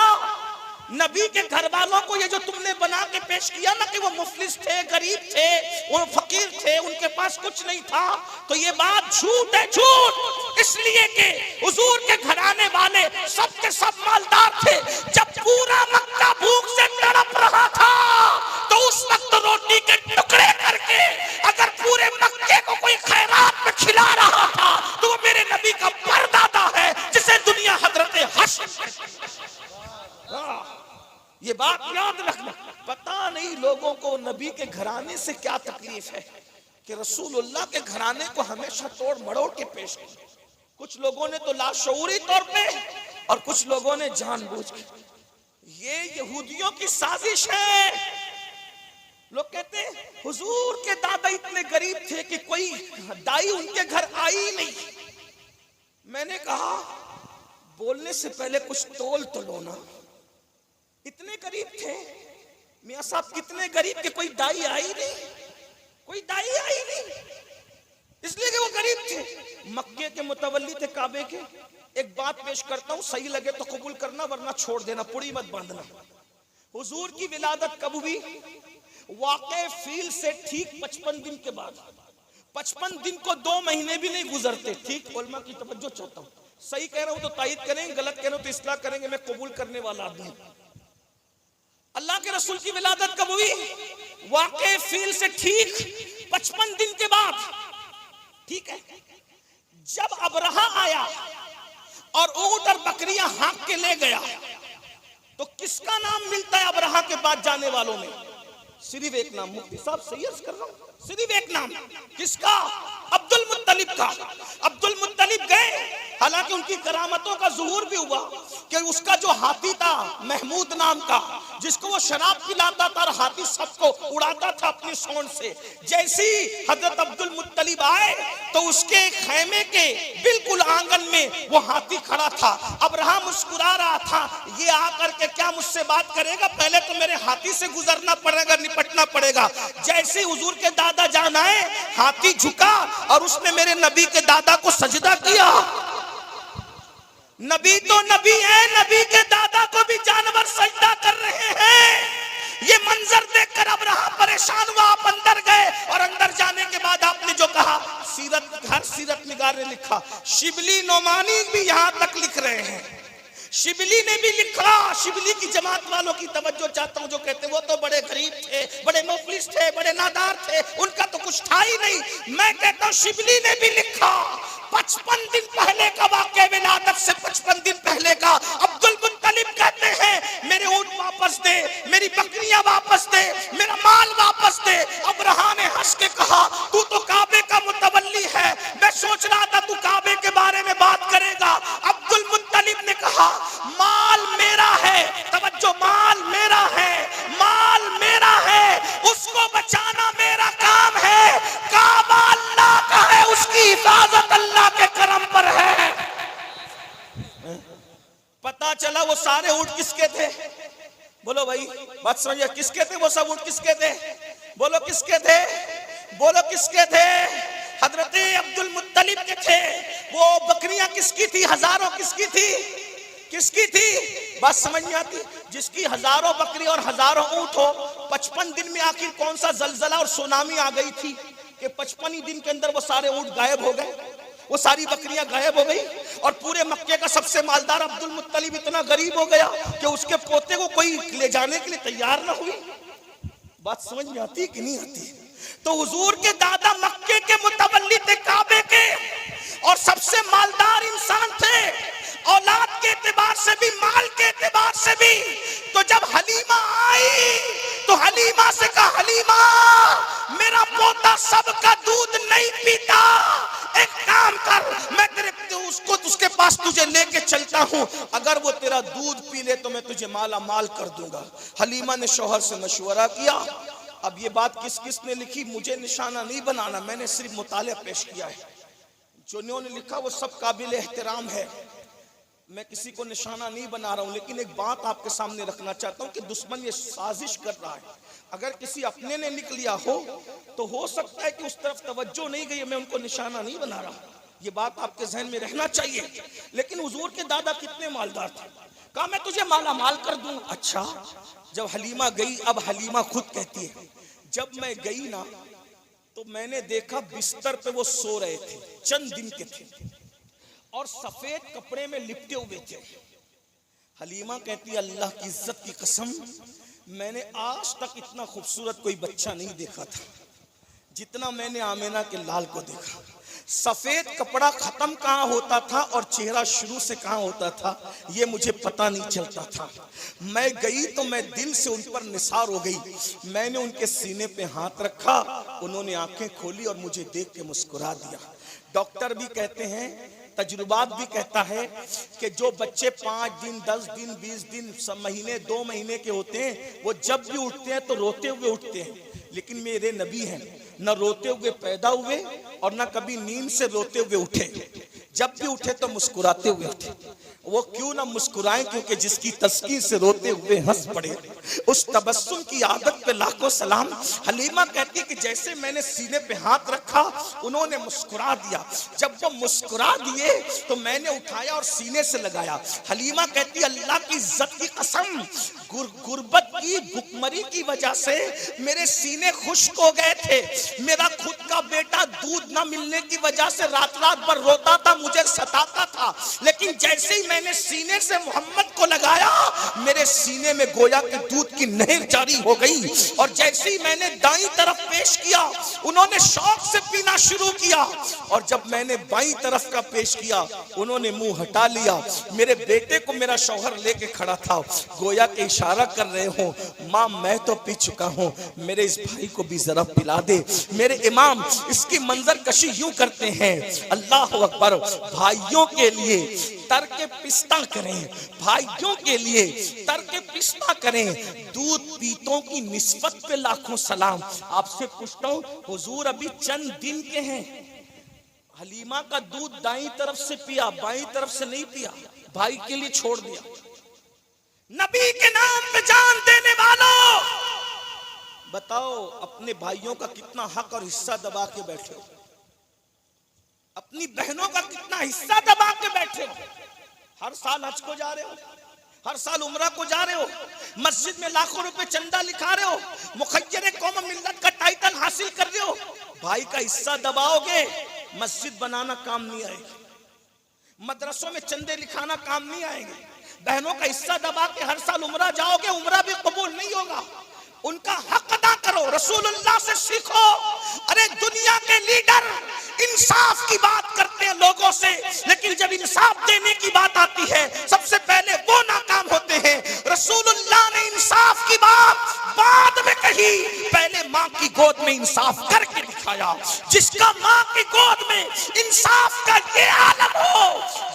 नबी के घर वालों को ये जो तुमने बना के पेश किया ना कि वो मुफलिस थे, गरीब थे, वो फकीर थे, उनके पास कुछ नहीं था, तो ये बात झूठ है, झूठ। इसलिए कि हुजूर के घराने वाले सब के सब मालदार थे। जब पूरा मक्का भूख से तड़प रहा था, तो उस वक्त रोटी के टुकड़े करके अगर पूरे मक्के को कोई खैरात में खिला रहा था, तो वो मेरे नबी का परदादा है, जिसे दुनिया हजरत हश्र। ये बात याद रखना। पता नहीं लोगों को नबी के घराने से क्या तकलीफ है कि रसूलुल्लाह के घराने को हमेशा तोड़ मरोड़ के पेश किया। कुछ लोगों ने तो लाशऊरी तौर पे और कुछ लोगों ने जानबूझ के। ये यहूदियों की साजिश है। लोग कहते हैं हुजूर के दादा इतने गरीब थे कि कोई दाई उनके घर आई नहीं। मैंने कहा बोलने से पहले कुछ तोल तो लो ना। इतने गरीब थे मियां साहब, कितने गरीब के कोई दाई आई नहीं, कोई दाई आई नहीं, इसलिए कि वो गरीब थे। मक्के के मुतवल्ली थे, काबे के। एक बात पेश करता हूं, सही लगे तो कबूल करना वरना छोड़ देना, पुड़ी मत बांधना। हुजूर की विलादत कब हुई? वाक़े फील से ठीक 55 दिन के बाद। 55 दिन को 2 महीने भी नहीं गुजरते। ठीक, उलमा की तवज्जो चाहता हूं, सही कह रहा हूं तो तायद करेंगे, गलत कह रहा हूं तो इस्लाह करेंगे, मैं कबूल करने वाला आदमी। अल्लाह के रसूल की विलादत कब हुई? वाक़े फील से ठीक 55 दिन के बाद। ठीक है, जब अबरहा आया और ऊंट और बकरियां हाँक के ले गया, तो किसका नाम मिलता है अबरहा के बाद जाने वालों में? सिर्फ एक नाम। मुफ्ती साहब सही अर्ज कर रहा हूं, सिर्फ एक नाम। किसका? अब्दुल मुत्तलिब का। अब्दुल मुत्तलिब गए, हालांकि उनकी करामतों का ज़ुहूर भी हुआ कि उसका जो हाथी था महमूद नाम का, जिसको वो शराब पिलाता था और हाथी सबको उड़ाता था अपनी सोंड से, जैसी हजरत अब्दुल मुत्तलिब आए तो उसके खैमे के बिल्कुल आंगन में वो हाथी खड़ा था। अबरहा मुस्कुरा रहा था, ये आकर के क्या मुझसे बात करेगा? पहले तो मेरे हाथी से गुजरना पड़ेगा, निपटना पड़ेगा। जैसे हुजूर के दादा जान आए, हाथी झुका और उसने मेरे नबी के दादा को सजदा किया। नबी तो नबी है, नबी के दादा को भी जानवर सजदा कर रहे हैं। ये मंजर देखकर अबरहा परेशान हुआ। आप अंदर गए और अंदर जाने के बाद आपने जो कहा, सीरत, हर सीरत निगार ने लिखा, शिबली नोमानी भी यहां तक लिख रहे हैं। शिबली ने भी लिखा। शिबली की जमात वालों की तवज्जो चाहता हूं, जो कहते वो तो बड़े गरीब थे, बड़े मुफलिस थे, बड़े नादार थे, उनका तो कुछ था ही नहीं। मैं कहता हूं शिबली ने भी लिखा। 55 दिन पहले का वाक़या, विलादत से 55 दिन पहले का। अब्दुल मुत्तलिब कहते हैं मेरे ऊंट वापस दे, मेरी बकरियां वापस दे, मेरा माल वापस दे। अबरहा ने हंस के कहा तू तो काबे का मुतवल्ली है, मैं सोच रहा था तू काबे के बारे में बात करेगा। अब्दुल मुत्तलिब ने कहा माल मेरा है, तवज्जो, माल मेरा है, माल मेरा है, उसको बचाना मेरा काम है। काबा अल्लाह का है, उसकी हिफाजत अल्लाह के करम पर है। पता चला वो सारे ऊंट किसके थे? बोलो भाई, बात समझिए, किसके थे वो सब ऊंट? किसके थे? बोलो किसके थे? बोलो किसके थे? हजरत अब्दुल मुत्तलिब के थे। वो बकरियां किसकी थी? हजारों किसकी थी? किसकी थी? बात समझ में आती? जिसकी हजारों बकरी और हजारों ऊंट हो। 55 दिन में आखिर कौन सा जलजला और सुनामी आ गई थी कि 55 ही दिन के अंदर वो सारे ऊंट गायब हो गए, वो सारी बकरियां गायब हो गई और पूरे मक्के का सबसे मालदार अब्दुल मुत्तलिब इतना गरीब हो गया कि उसके पोते को कोई ले जाने के लिए तैयार ना हुई। बात समझ में आती कि नहीं आती? तो हुजूर के दादा मक्के के मुतवल्ली थे, काबे के, और सबसे मालदार इंसान थे, औलाद के एतबार से भी, माल के एतबार से भी। तो जब हलीमा आई तो हलीमा से कहा, हलीमा मेरा पोता सबका दूध नहीं पीता, एक काम कर, मैं तेरे उसके पास तुझे लेके चलता हूं, अगर वो तेरा दूध पी ले तो मैं तुझे माला माल कर दूंगा। हलीमा ने शौहर से मशवरा किया। अब ये बात किस किस ने लिखी, मुझे निशाना नहीं बनाना, मैंने सिर्फ मुतालिया पेश किया है। जो इन्होंने लिखा वो सब काबिल एहतराम है, मैं किसी को निशाना नहीं बना रहा हूं। लेकिन एक बात आपके सामने रखना चाहता हूं कि दुश्मन ये साजिश कर रहा है। अगर किसी अपने ने लिख लिया हो तो हो सकता है कि उस तरफ तवज्जो नहीं गई, मैं उनको निशाना नहीं बना रहा, ये बात आपके जहन में रहना चाहिए। लेकिन हुजूर के दादा कितने मालदार थे, कहा मैं तुझे माला माल कर दूं। अच्छा, जब हलीमा गई, अब हलीमा खुद कहती है, जब मैं गई ना तो मैंने देखा बिस्तर पे वो सो रहे थे, चंद दिन के थे और सफेद कपड़े में लिपटे हुए थे। हलीमा कहती, अल्लाह की इज्जत की कसम, मैंने आज तक इतना खूबसूरत कोई बच्चा नहीं देखा था जितना मैंने आमिना के लाल को देखा। सफेद कपड़ा खत्म कहाँ होता था और चेहरा शुरू से कहाँ होता था, ये मुझे पता नहीं चलता था। मैं गई तो मैं दिल से उन पर निसार हो गई। मैंने उनके सीने पे हाथ रखा, उन्होंने आंखें खोली और मुझे देख के मुस्कुरा दिया। डॉक्टर भी कहते हैं, तजुर्बात भी कहता है कि जो बच्चे 5 दिन, 10 दिन, 20 दिन, सब महीने, 2 महीने के होते हैं, वो जब भी उठते हैं तो रोते हुए उठते हैं। लेकिन मेरे नबी हैं, न रोते हुए पैदा हुए और न कभी नींद से रोते हुए उठे। जब भी उठे तो मुस्कुराते हुए उठे। वो क्यों ना मुस्कुराएं, क्योंकि जिसकी तस्कीर से रोते हुए हंस पड़े, उस तबस्सुम की आदत पे लाखों सलाम। हलीमा कहती है कि जैसे मैंने सीने पे हाथ रखा, उन्होंने मुस्कुरा दिया। जब वो मुस्कुरा दिए तो मैंने उठाया और सीने से लगाया। हलीमा कहती, अल्लाह की इज्जत की कसम, गुर्बत की, भुखमरी की वजह से मेरे सीने खुश्क हो गए थे। मेरा खुद का बेटा दूध ना मिलने की वजह से रात रात भर रोता था, मुझे सताता था। लेकिन जैसे ही मैंने सीने से मोहम्मद को लगाया, मेरे सीने में गोया के दूध की नहर जारी हो गई। और जैसे ही मैंने दाईं तरफ पेश किया, उन्होंने शौक से पीना शुरू किया। और जब मैंने बाईं तरफ का पेश किया, उन्होंने मुंह हटा लिया। मेरे बेटे को मेरा शौहर लेके खड़ा था, गोया के इशारा कर रहे हो, माँ मैं तो पी चुका हूँ, मेरे इस भाई को भी जरा पिला दे। मेरे इमाम इसकी मंजर कशी यूं करते हैं, अल्लाह अकबर, भाइयों के लिए तरके पिस्ता करें, भाइयों के लिए तरके पिस्ता करें। दूध पीतों की निस्बत पे लाखों सलाम। आपसे पूछता हूँ, हुजूर अभी चंद दिन के हैं, हलीमा का दूध दाईं तरफ से पिया, बाईं तरफ से नहीं पिया, भाई के लिए छोड़ दिया। नबी के नाम पे जान देने वालों, बताओ अपने भाइयों का कितना हक और हिस्सा दबा के बैठे हो, अपनी बहनों का कितना हिस्सा दबा के बैठे हो। हर साल हज को जा रहे हो, हर साल उम्रा को जा रहे हो, मस्जिद में लाखों रुपए चंदा लिखा रहे हो, मुखय्यर कौम मिल्लत का टाइटल हासिल कर रहे हो। भाई का हिस्सा दबाओगे, मस्जिद बनाना काम नहीं आएगी, मदरसों में चंदे लिखाना काम नहीं आएंगे। बहनों का हिस्सा दबा के हर साल उम्रा जाओगे, उम्रा भी कबूल नहीं होगा। उनका हक अदा करो, रसूलुल्लाह से सीखो। अरे दुनिया के लीडर इंसाफ की बात करते हैं लोगों से, लेकिन जब इंसाफ देने की बात आती है सबसे पहले वो नाकाम होते हैं। रसूलुल्लाह ने इंसाफ की बात बाद में कही, पहले माँ की गोद में इंसाफ करके दिखाया। जिसका माँ की गोद में इंसाफ का ये आलम हो,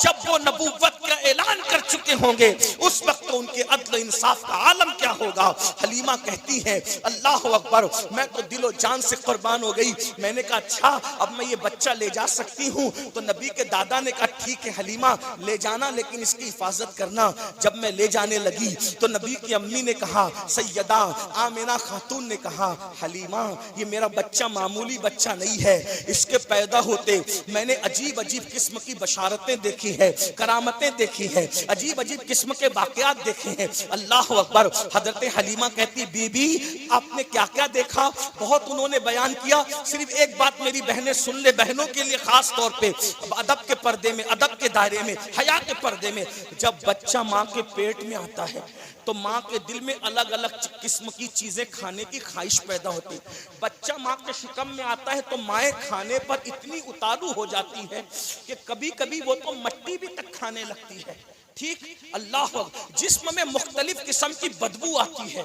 जब वो नबूवत का ऐलान कर चुके होंगे, उस वक्त तो उनके अदल इंसाफ का आलम क्या होगा। हलीमा कहती है, अल्लाह अकबर, मैं तो दिलो जान से कुर्बान हो गई। मैंने कहा अच्छा अब मैं ये बच्चा ले जा सकती हूँ? तो नबी के दादा ने कहा ठीक है हलीमा ले जाना, लेकिन इसकी हिफाजत करना। जब मैं ले जाने लगी तो नबी की अम्मी ने कहा, सैयदा आमिना खातून ने कहा, हलीमा ये मेरा बच्चा मामूली बच्चा नहीं है, इसके पैदा होते मैंने अजीब अजीब किस्म की बशारतें देखी है, करामतें देखी है, अजीब अजीब किस्म के वाकयात देखे हैं। अल्लाह अकबर। हजरत हलीमा कहती, बीबी आपने क्या क्या देखा? बहुत उन्होंने बयान किया। सिर्फ एक बात मेरी बहनें सुन ले, बहनों के लिए खास तौर पे, अदब के पर्दे में, अदब के दायरे में, हया के पर्दे में, जब बच्चा माँ के पेट में आता है तो तो माँ के दिल में अलग अलग किस्म की चीजें खाने की ख्वाहिश पैदा होती है। बच्चा माँ के शिकम में आता है तो माएँ खाने पर इतनी उतारू हो जाती है कि कभी कभी वो तो मट्टी भी तक खाने लगती है। ठीक, अल्लाह, जिस्म में मुख्तलिफ किस्म की बदबू आती है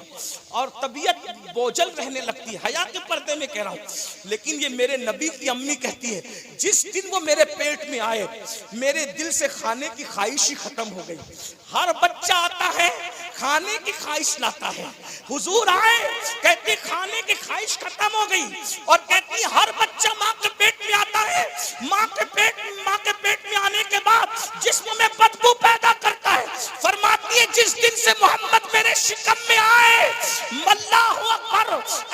और तबीयत बोझल रहने लगती है। हया के पर्दे में कह रहा हूं, लेकिन ये मेरे नबी की अम्मी कहती है जिस दिन वो मेरे पेट में आए मेरे दिल से खाने की ख्वाहिश ही खत्म हो गई। हर बच्चा आता है खाने की ख्वाहिश लाता है, हुजूर आए कहती खाने की ख्वाहिश खत्म हो गई, और कहती हर बच्चा माँ के पेट में आता है, माँ के पेट में आने के बाद जिस्म में बदबू पैदा करता है। फरमाती है जिस दिन से मोहम्मद मेरे शिकम में आए, अल्लाहु अकबर,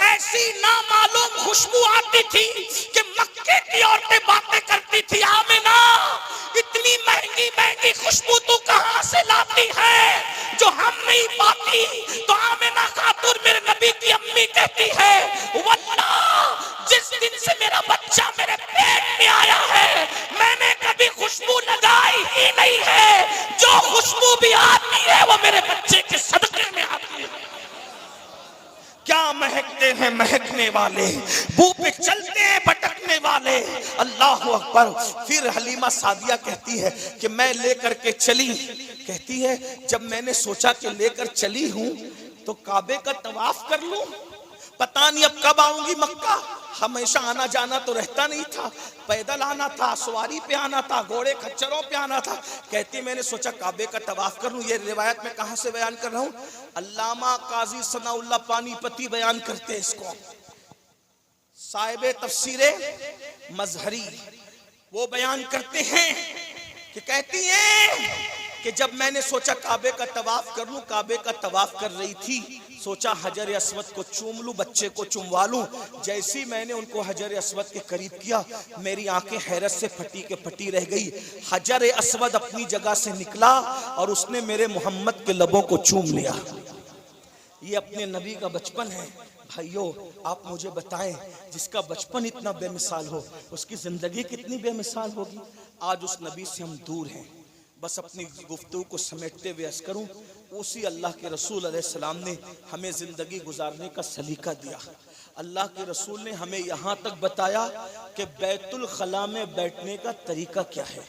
ऐसी नामालूम खुशबू आती थी कि मक्के की औरतें बातें करती थी, आमिना इतनी महंगी महंगी खुशबू तू कहां से लाती है जो हम नहीं पाती। तो आमिना खातून मेरे नबी की अम्मी कहती है वल्लाह जिस दिन से मेरा बच्चा मेरे पेट में आया है मैंने कभी खुशबू लगाई ही नहीं है। जो खुशबू भी आती है वो मेरे बच्चे के सदके में आती है। क्या महकते हैं महकने वाले, मुंह पे चलते हैं भटकने वाले। अल्लाह अकबर। फिर हलीमा सादिया कहती है कि मैं लेकर के चली, कहती है जब मैंने सोचा कि लेकर चली हूं तो काबे का तवाफ कर लूं, पता नहीं अब कब आऊंगी मक्का। हमेशा आना जाना तो रहता नहीं था, पैदल आना था, सवारी पे आना था, घोड़े खच्चरों पे आना था। कहती मैंने सोचा काबे का तवाफ कर लूं। ये रिवायत में कहां से बयान कर रहा हूं, अल्लामा काजी सनाउल्लाह पानीपती बयान करते हैं इसको, साहिब तफसीरे मजहरी वो बयान करते हैं कि कहती हैं कि जब मैंने सोचा काबे का तवाफ कर लूं, काबे का तवाफ कर रही थी, सोचा हजर अस्वद को चूम लूं, बच्चे को चुमवा लूं। जैसी मैंने उनको हजर अस्वद के करीब किया मेरी आंखें हैरत से फटी के फटी रह गई। हजर अस्वद अपनी जगह से निकला और उसने मेरे मोहम्मद के लबों को चूम लिया। ये अपने नबी का बचपन है। भाइयों आप मुझे बताएं, जिसका बचपन इतना बेमिसाल हो उसकी जिंदगी कितनी बेमिसाल होगी। आज उस नबी से हम दूर हैं। बस अपनी गुफ्तगू को समेटते हुए अर्ज़ करूं, उसी अल्लाह के रसूल अलैहिस्सलाम ने हमें ज़िंदगी गुजारने का सलीका दिया। अल्लाह के रसूल ने हमें यहाँ तक बताया कि बैतुल खला में बैठने का तरीका क्या है।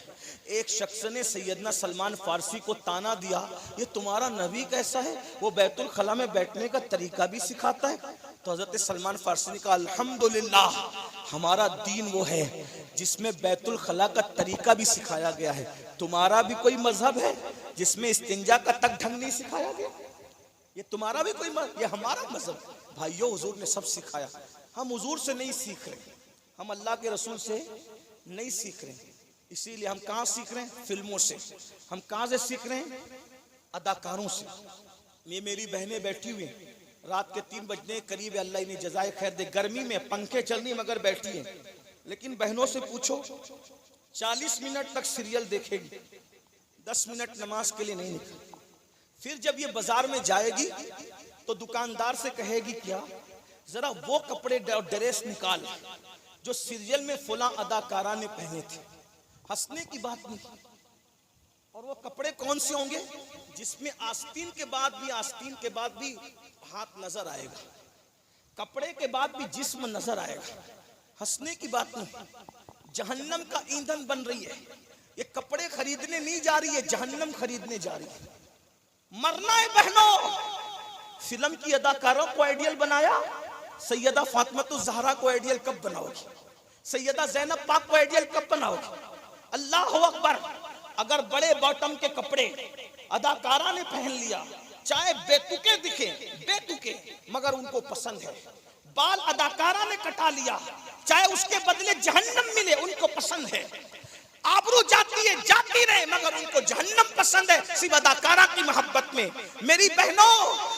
एक शख्स ने सैयदना सलमान फारसी को ताना दिया, ये तुम्हारा नबी कैसा है, वो बैतुल खला में बैठने का तरीका भी सिखाता है। तो हज़रत सलमान फारसी ने कहा अल्हम्दुलिल्लाह, हमारा दीन वो है जिसमें बैतुल खला का तरीका भी सिखाया गया है। तुम्हारा भी कोई मजहब है जिसमें इस्तिंजा का तक ढंग नहीं सिखाया गया? ये तुम्हारा भी कोई ये हमारा मजहब। भाइयों हुजूर ने सब सिखाया, हम हुजूर से नहीं सीख रहे, हम अल्लाह के रसूल से नहीं सीख रहे। इसीलिए हम कहाँ सीख रहे हैं? फिल्मों से। हम कहाँ से सीख रहे हैं? अदाकारों से। ये मेरी बहनें बैठी हुई हैं, रात के 3 बजने करीब, अल्लाह इन्हें जज़ाए खैर दे, गर्मी में पंखे चलनी मगर बैठी हैं। लेकिन बहनों से पूछो 40 मिनट तक सीरियल देखेगी, 10 मिनट नमाज के लिए नहीं निकलेगी। फिर जब ये बाजार में जाएगी तो दुकानदार से कहेगी क्या जरा वो कपड़े और ड्रेस निकाल जो सीरियल में फुला अदाकारा ने पहने थे। हंसने की बात नहीं। और वो कपड़े कौन से होंगे जिसमें आस्तीन के बाद भी हाथ नजर आएगा, कपड़े के बाद भी जिस्म नजर आएगा। हंसने की बात नहीं। जहन्नम का ईंधन बन रही है। ये कपड़े खरीदने नहीं जा रही है, जहन्नम खरीदने जा रही है। मरना है बहनों। फिल्म की अदाकारों को आइडियल बनाया, सैयदा फातिमा ज़हरा को आइडियल कब बनाओगी? सैयदा ज़ैनब पाक को आइडियल कब बनाओगी? अल्लाह अकबर। अगर बड़े बॉटम के कपड़े अदाकारा ने पहन लिया, चाहे बेतुके दिखे, बेतुके, मगर उनको पसंद है। बाल अदाकारा ने कटा लिया, चाहे उसके बदले जहन्नम मिले, उनको पसंद है। आबरू जाती है, जाती रहे, मगर उनको जहन्नम पसंद है सिर्फ अदाकारा की मोहब्बत में। मेरी बहनों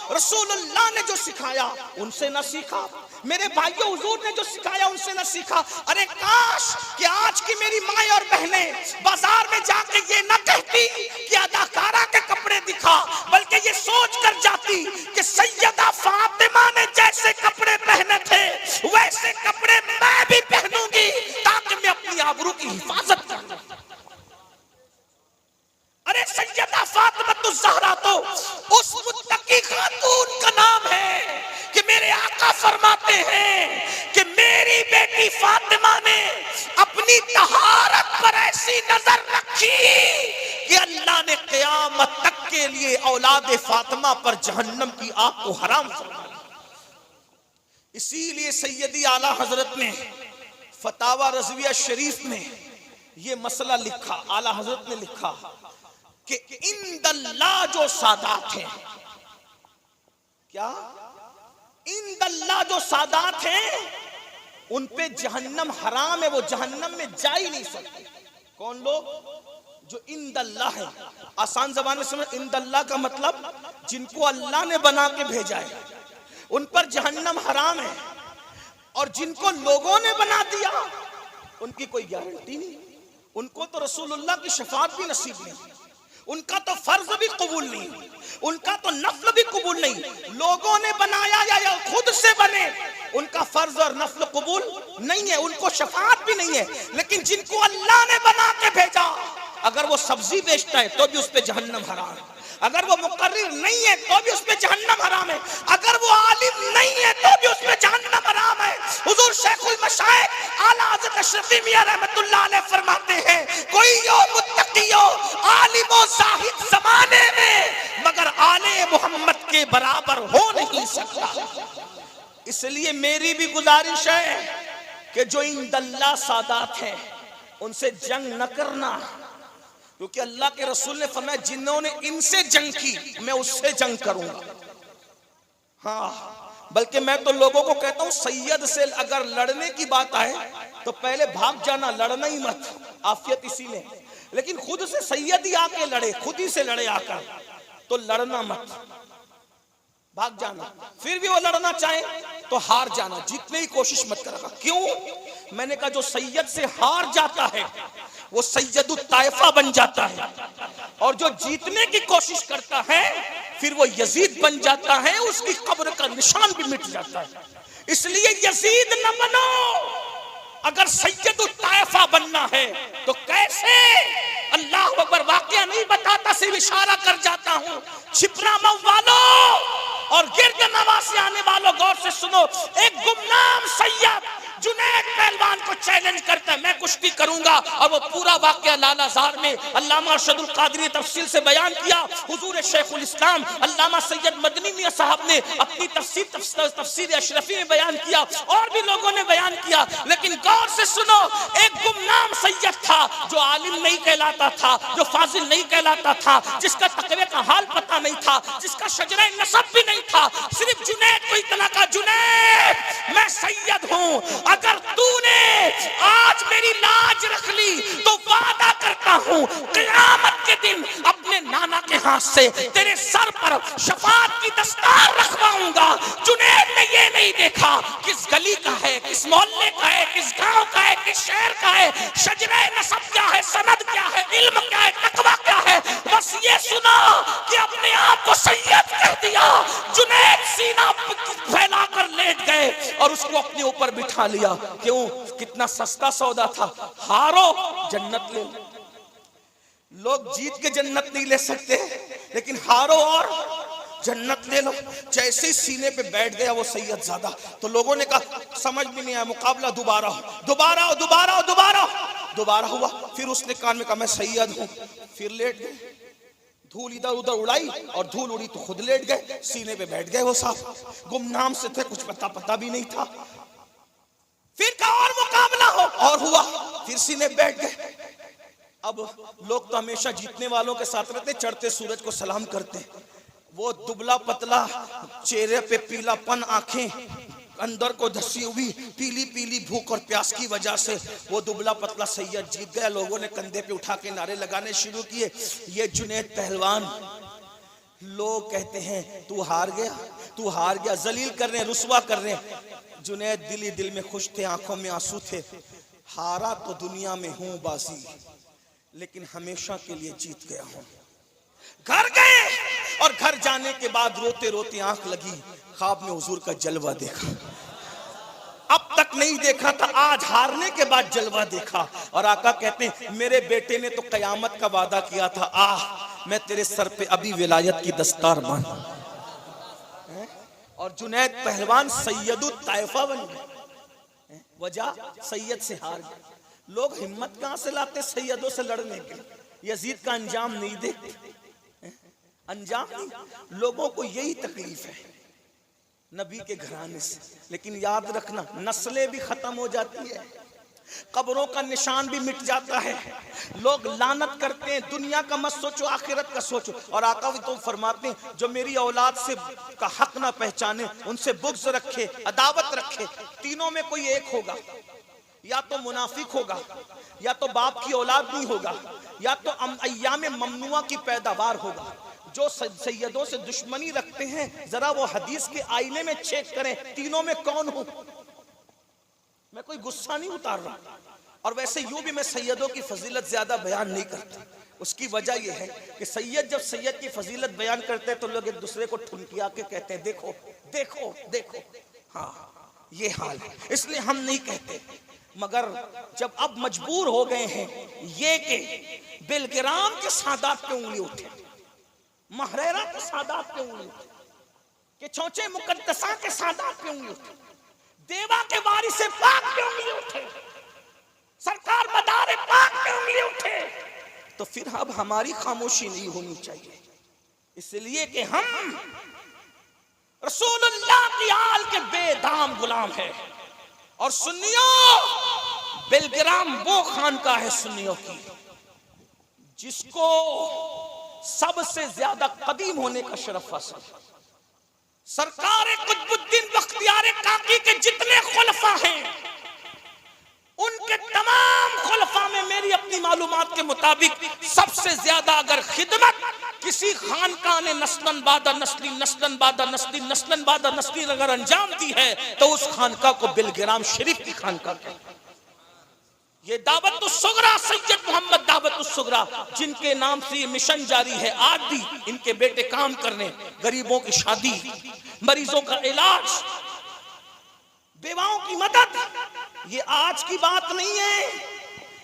रसूलुल्लाह ने जो सिखाया उनसे न सीखा, मेरे भाइयों हुजूर ने जो सिखाया उनसे न सीखा। अरे काश कि आज की मेरी माएं और बहनें बाजार में जाके ये न कहती कि अदाकारा के कपड़े दिखा, बल्कि ये सोच कर जाती कि सैयदा फातिमा ने जैसे कपड़े पहने थे वैसे कपड़े मैं भी पहनूंगी ताकि मैं अपनी आबरू की हिफाजत करूं। अरे सैयदा फातिमा ज़हरा तो उस मुत्तकी बेटी फातिमा ने अपनी तहारत पर ऐसी नजर रखी कि अल्लाह ने क़यामत तक के लिए औलाद फातिमा पर जहन्नम की आग को हराम फरमाया। इसीलिए सैयदी आला हजरत ने फतावा रज़विया शरीफ में ये मसला लिखा, आला हजरत ने लिखा कि इंदल्लाह जो सादात हैं, क्या इंदल्लाह जो सादात हैं उन पे जहन्नम हराम है, वो जहन्नम में जा ही नहीं सकते। कौन लोग? जो इंदल्लाह है। आसान ज़बान में समझ, इंदल्लाह का मतलब जिनको अल्लाह ने बना के भेजा है उन पर जहन्नम हराम है, और जिनको लोगों ने बना दिया उनकी कोई गारंटी नहीं, उनको तो रसूलुल्लाह की शफाअत भी नसीब नहीं, उनका तो फर्ज भी कबूल नहीं, उनका तो नफल भी कबूल नहीं। लोगों ने बनाया या खुद से बने, उनका फर्ज और नफल कबूल नहीं है, उनको शफाअत भी नहीं है। लेकिन जिनको अल्लाह ने बना के भेजा, अगर वो सब्जी बेचता है तो भी उस पे जहन्नम हराम है, अगर वो मुकर्रिर नहीं है तो भी उस पे जहन्नम हराम है, अगर वो आलिम नहीं है तो भी उस पे जहन्नम हराम है। हुजूर शेखुल मशाइख आला हज़रत अशरफी मियां रहमतुल्लाह अलैह फरमाते हैं, कोई यो मुत्तकी हो आलिम व ज़ाहिद ज़माने में मगर आले मोहम्मद के बराबर हो नहीं सकता। इसलिए मेरी भी गुजारिश है कि जो इंदल्लाह सादात हैं उनसे जंग न करना, क्योंकि अल्लाह के रसूल ने फरमाया जिन्होंने इनसे जंग की मैं उससे जंग करूंगा। हाँ, बल्कि मैं तो लोगों को कहता हूं सैयद से अगर लड़ने की बात आए तो पहले भाग जाना, लड़ना ही मत, आफियत इसी में। लेकिन खुद से सैयद ही आके लड़े, खुद ही से लड़े आकर, तो लड़ना मत, भाग जाना। फिर भी वो लड़ना चाहे तो हार जाना, जीतने की कोशिश मत करना। क्यों? मैंने कहा जो सैयद से हार जाता है वो सैयदुत ताइफा बन जाता है, और जो जीतने की कोशिश करता है फिर वो यजीद बन जाता है, उसकी कब्र का निशान भी मिट जाता है। इसलिए यजीद न बनो। अगर सैयदुत ताइफा बनना है तो कैसे? अल्लाह अकबर, वाकया नहीं बताता, सिर्फ इशारा कर जाता हूं। छिपरा मवालो और गिरद नवासी आने वालों, गौर से सुनो। एक गुमनाम सैयद जुनैद पहलवान को चैलेंज करता है, मैं कुश्ती करूंगा, और वो पूरा वाकया लालाजार में अल्लामा अरशदुल कादरी तफसील से बयान किया। हुजूर शेखुल इस्लाम अल्लामा सैयद मदनी मियां साहब ने अपनी तफसीर अशरफी में बयान किया, और भी लोगों ने बयान किया। लेकिन गौर से सुनो, एक गुमनाम सैयद था जो आलिम नहीं कहलाता था, जो फाजिल नहीं कहलाता था, जिसका तकवे का हाल पता नहीं था, जिसका शजरा नसब भी नहीं था। सिर्फ जुनैद को इतना कहा, जुनैद मैं सैयद हूं, अगर तूने आज मेरी लाज रख ली तो वादा करता हूं क़यामत के दिन अपने नाना के हाथ से तेरे सर पर शफाअत की दस्तार रखवाऊंगा। जुनैद ने ये नहीं देखा किस गली का है, किस मोहल्ले का है, किस गांव का है, किस शहर का है, शजरा नसब क्या है, सनद क्या है, इल्म क्या है, तकवा क्या है, बस ये सुना कि अपने आप को सैयद कह दिया। जुनैद सीना फैलाकर लेट गए और उसको अपने ऊपर बिठा लिया। क्यों? कितना सस्ता सौदा था। हारो जन्नत ले लो। लोग जीत के जन्नत नहीं ले सकते, लेकिन हारो और जन्नत ले लो। जैसे ही सीने पे बैठ गया वो सैयद ज़ादा, तो लोगों ने कहा समझ भी नहीं आया, मुकाबला दोबारा हो, दोबारा हो, दोबारा हो, दोबारा हो। दोबारा हुआ, फिर उसने कान में कहा मैं सैयद हूं, फिर लेट गए। धूल इधर उधर उड़ाई और धूल उड़ी तो खुद लेट गए, सीने पे बैठ गए। वो साहब गुमनाम से थे, कुछ पता भी नहीं था। फिर का और मुकाबला हो, और हुआ, फिर सीने बैठ गए। अब लोग तो हमेशा जीतने वालों के साथ रहते, चढ़ते सूरज को सलाम करते। वो दुबला पतला, चेहरे पे पीलापन, आंखें अंदर को धसी हुई, पीली पीली भूख और प्यास की वजह से वो दुबला पतला सैयद जीत गया। लोगों ने कंधे पे उठा के नारे लगाने शुरू किए, ये जुनैद पहलवान। लोग कहते हैं तू हार गया, तू हार गया, जलील कर रहे हैं, रुसवा कर रहे हैं। जुनैद दिल ही दिल में खुश थे, आंखों में आंसू थे। हारा तो दुनिया में हूं बाजी, लेकिन हमेशा के लिए जीत गया हूं। घर गए और घर जाने के बाद रोते रोते आंख लगी, ख्वाब में हुजूर का जलवा देखा। अब तक नहीं देखा था, आज हारने के बाद जलवा देखा। और आका कहते हैं मेरे बेटे ने तो कयामत का वादा किया था, मैं तेरे सर पे अभी विलायत की दस्तार बांधूं। और जुनैद पहलवान सैयदुत ताइफा बन गए। वजह सैयद से हार गए। लोग हिम्मत कहां से लाते सैयदों से लड़ने के? यजीद का अंजाम नहीं देखते, अंजाम नहीं। लोगों को यही तकलीफ है नबी के घराने से। लेकिन याद रखना, नस्लें भी खत्म हो जाती है, कब्रों का निशान भी मिट जाता है। लोग लानत करते हैं, दुनिया का मत सोचो, आखिरत का सोचो। और आका भी तो फरमाते हैं, जो मेरी औलाद से का हक ना पहचाने उनसे बुग़्ज़ रखे, अदावत रखे। तीनों में कोई एक होगा, या तो मुनाफिक होगा, या तो बाप की औलाद नहीं होगा, या तो अय्याम ममनुआ की पैदावार होगा। जो सैयदों से दुश्मनी रखते हैं, जरा वो हदीस के आईने में चेक करें, तीनों में कौन हो। मैं कोई गुस्सा नहीं उतार रहा। और वैसे यूं भी मैं सैयदों की फजीलत ज्यादा बयान नहीं करता। उसकी वजह यह है कि सैयद जब सैयद की फजीलत बयान करते हैं तो लोग एक दूसरे को ठुनकिया के कहते हैं, देखो देखो देखो, हाँ ये हाल है, इसलिए हम नहीं कहते। मगर जब अब मजबूर हो गए हैं ये कि बिलगिराम के सादात पे उंगली उठे, महरेरा के सादात पे उंगली उठे, कि चौचे मुकद्दसा के सादात पे उंगली उठे, देवा के वारिस पाक पे उंगली उठे, सरकार मदार पाक पे उंगली उठे, तो फिर अब हमारी खामोशी नहीं होनी चाहिए। इसलिए कि हम रसूलुल्लाह की आल के बेदाम गुलाम है। और सुन्नियों, बिलगिराम वो खानका है सुन्नियों की जिसको सबसे ज्यादा कदीम होने का शरफ हासिल। सरकार कुतुबुद्दीन बख्तियार काकी के जितने खुलफा हैं, उनके तमाम खुलफा में मेरी अपनी मालूमात के मुताबिक सबसे ज्यादा अगर खिदमत किसी खानका ने नस्लन बादा नस्ली नस्लन बादा नस्ली नस्लन बादा नस्ली अगर अंजाम दी है तो उस खानका को बिलगिराम शरीफ की खानका कहते हैं। ये दावत सुगरा सैयद मोहम्मद दावत सुगरा, जिनके नाम से ये मिशन जारी है, आज भी इनके बेटे काम करने, गरीबों की शादी, मरीजों का इलाज, बेवाओं की मदद, ये आज की बात नहीं है।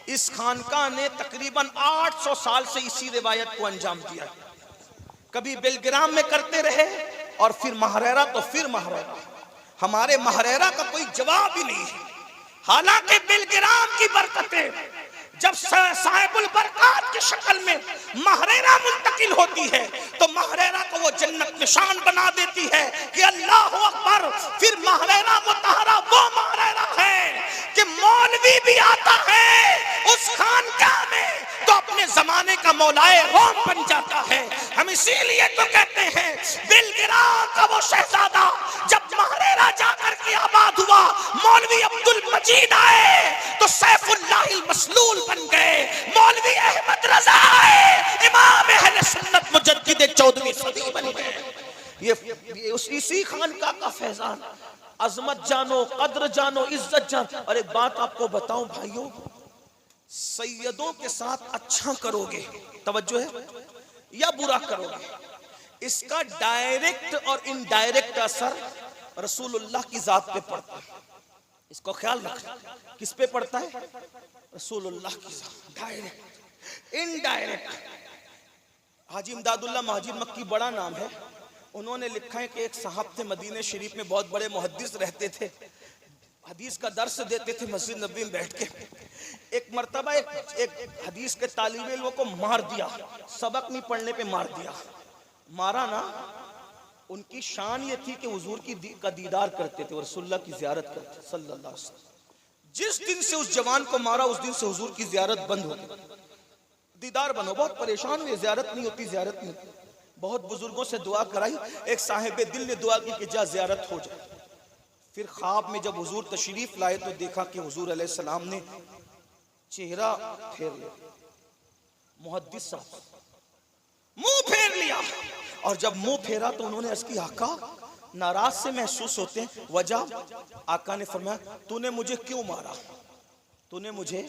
इस खानका ने तकरीबन 800 साल से इसी रिवायत को अंजाम दिया। कभी बिलगिराम में करते रहे और फिर महरेरा तो फिर महरेरा। हमारे महरेरा का कोई जवाब ही नहीं है। हालांकि बिलगिराम की बरकतें जब साहिबुल बरकात की शक्ल में महरेरा मुंतकिल होती है तो महरेरा को वो जन्नत निशान बना देती है कि अल्लाह अकबर। फिर महरेरा मुतहरा वो महरेरा है कि मौलवी भी आता है उस खानकाह में तो अपने जमाने का मौलाए रोम बन जाता है। हम इसीलिए तो कहते हैं बिलगिराम का वो शहजादा जब महरेरा जाकर के आबाद हुआ, मौलवी अब्दुल मजीद आए तो सैफुल्लाहिल मसलूल बन गए। मौलवी अहमद रजा आए, इमाम अहले सुन्नत मुजद्दिद 14वीं सदी बन गए। ये इसी खानका का फैजान। अजमत जानो, कद्र जानो, इज्जत जानो। और एक बात आपको बताऊं भाइयों, सैयदों के साथ अच्छा करोगे, तवज्जो है, या बुरा करोगे, इसका डायरेक्ट और इनडायरेक्ट असर रसूलुल्लाह की जात पे पड़ता है। इसको ख्याल रखना, किस पे पड़ता है? रसूलुल्लाह की जात। Direct indirect. हाजी इमदादुल्लाह महाजिर मक्की बड़ा नाम है, उन्होंने लिखा है कि एक साहब थे मदीने शरीफ में, बहुत बड़े मुहद्दिस रहते थे, हदीस का दर्स देते थे मस्जिद नबी में बैठ के। एक मर्तबा एक हदीस के तालिबे इल्म को मार दिया, सबक नहीं पढ़ने पे मार दिया। मारा ना, उनकी शान ये थी कि हुजूर का दीदार करते थे, रसूलुल्लाह की ज़ियारत करते सल्लल्लाहु अलैहि वसल्लम। जिस दिन से उस जवान को मारा उस दिन से हुजूर की ज़ियारत बंद हो गई, दीदार बंद हो। बहुत परेशान हुए, ज़ियारत नहीं होती, ज़ियारत नहीं होती। बहुत बुजुर्गों से दुआ कराई, एक साहिब दिल ने दुआ की कि जा ज़ियारत हो जाए। फिर ख्वाब में जब हुजूर तशरीफ लाए तो देखा कि हुजूर अलैहिस्सलाम ने चेहरा फेर लिया, मुहद्दिस साहब मुंह फेर लिया। और जब मुंह फेरा तो उन्होंने अर्ज़ की, आका नाराज से महसूस होते हैं, वजह? आका ने फरमाया, तूने मुझे क्यों मारा? तूने मुझे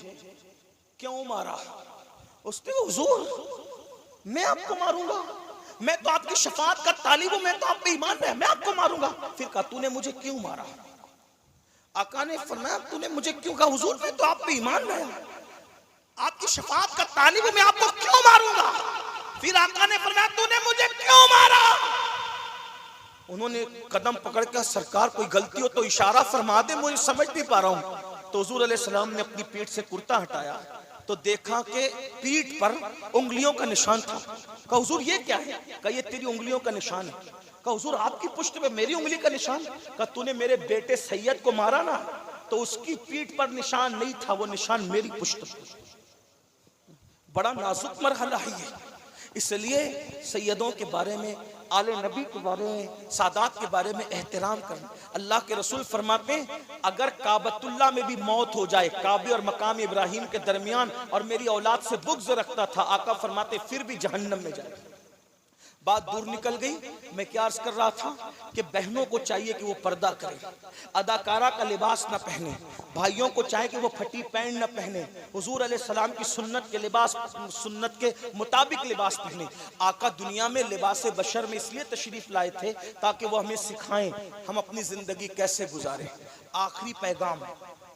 क्यों मारा? उसने, हुजूर मैं आपको मारूंगा, मैं तो आपकी शफाअत का तालिब हूं, मैं तो आप पे ईमान है, मैं आपको मारूंगा। फिर कहा, तूने मुझे क्यों मारा? आका ने फरमाया, तूने मुझे क्यों? कहा, हुजूर मैं तो आप पे ईमान है, आपकी शफाअत का तालिब हूं, मैं आपको क्यों मारूंगा? फिर आका ने फरमाया, तूने मुझे क्यों मारा? उन्होंने कदम पकड़ कर, सरकार कोई गलती हो तो इशारा फरमा दे, मुझे समझ नहीं पा रहा हूं। तो हुजूर अलैहिस्सलाम ने अपनी पीठ से कुर्ता हटाया तो देखा कि पीठ पर उंगलियों का निशान था। कहा हुजूर ये क्या है? कहा ये तेरी उंगलियों का निशान है। कहा हुजूर आपकी पुष्ट पे मेरी उंगली का निशान? कहा तूने मेरे बेटे सैयद को मारा ना, तो उसकी पीठ पर निशान नहीं था, वो निशान मेरी पुष्ट पर। बड़ा नाजुक मरहला है ये, इसलिए सैयदों के बारे में, आले नबी के बारे में, सादात के बारे में एहतराम करना। अल्लाह के रसूल फरमाते हैं अगर काबतुल्लाह में भी मौत हो जाए, काबे और मकाम इब्राहिम के दरमियान, और मेरी औलाद से बुग़्ज़ रखता था, आका फरमाते फिर भी जहन्नम में जाए। बात दूर निकल गई। मैं क्या अर्ज कर रहा था कि बहनों को चाहिए कि वो पर्दा करें, अदाकारा का लिबास न पहने, भाइयों को चाहिए कि वो फटी पैंट न पहने, हुजूर अलैहिस्सलाम की सुन्नत के लिबास, सुन्नत के मुताबिक लिबास पहने। आका दुनिया में लिबास बशर में इसलिए तशरीफ लाए थे ताकि वो हमें सिखाएं हम अपनी जिंदगी कैसे गुजारें। आखिरी पैगाम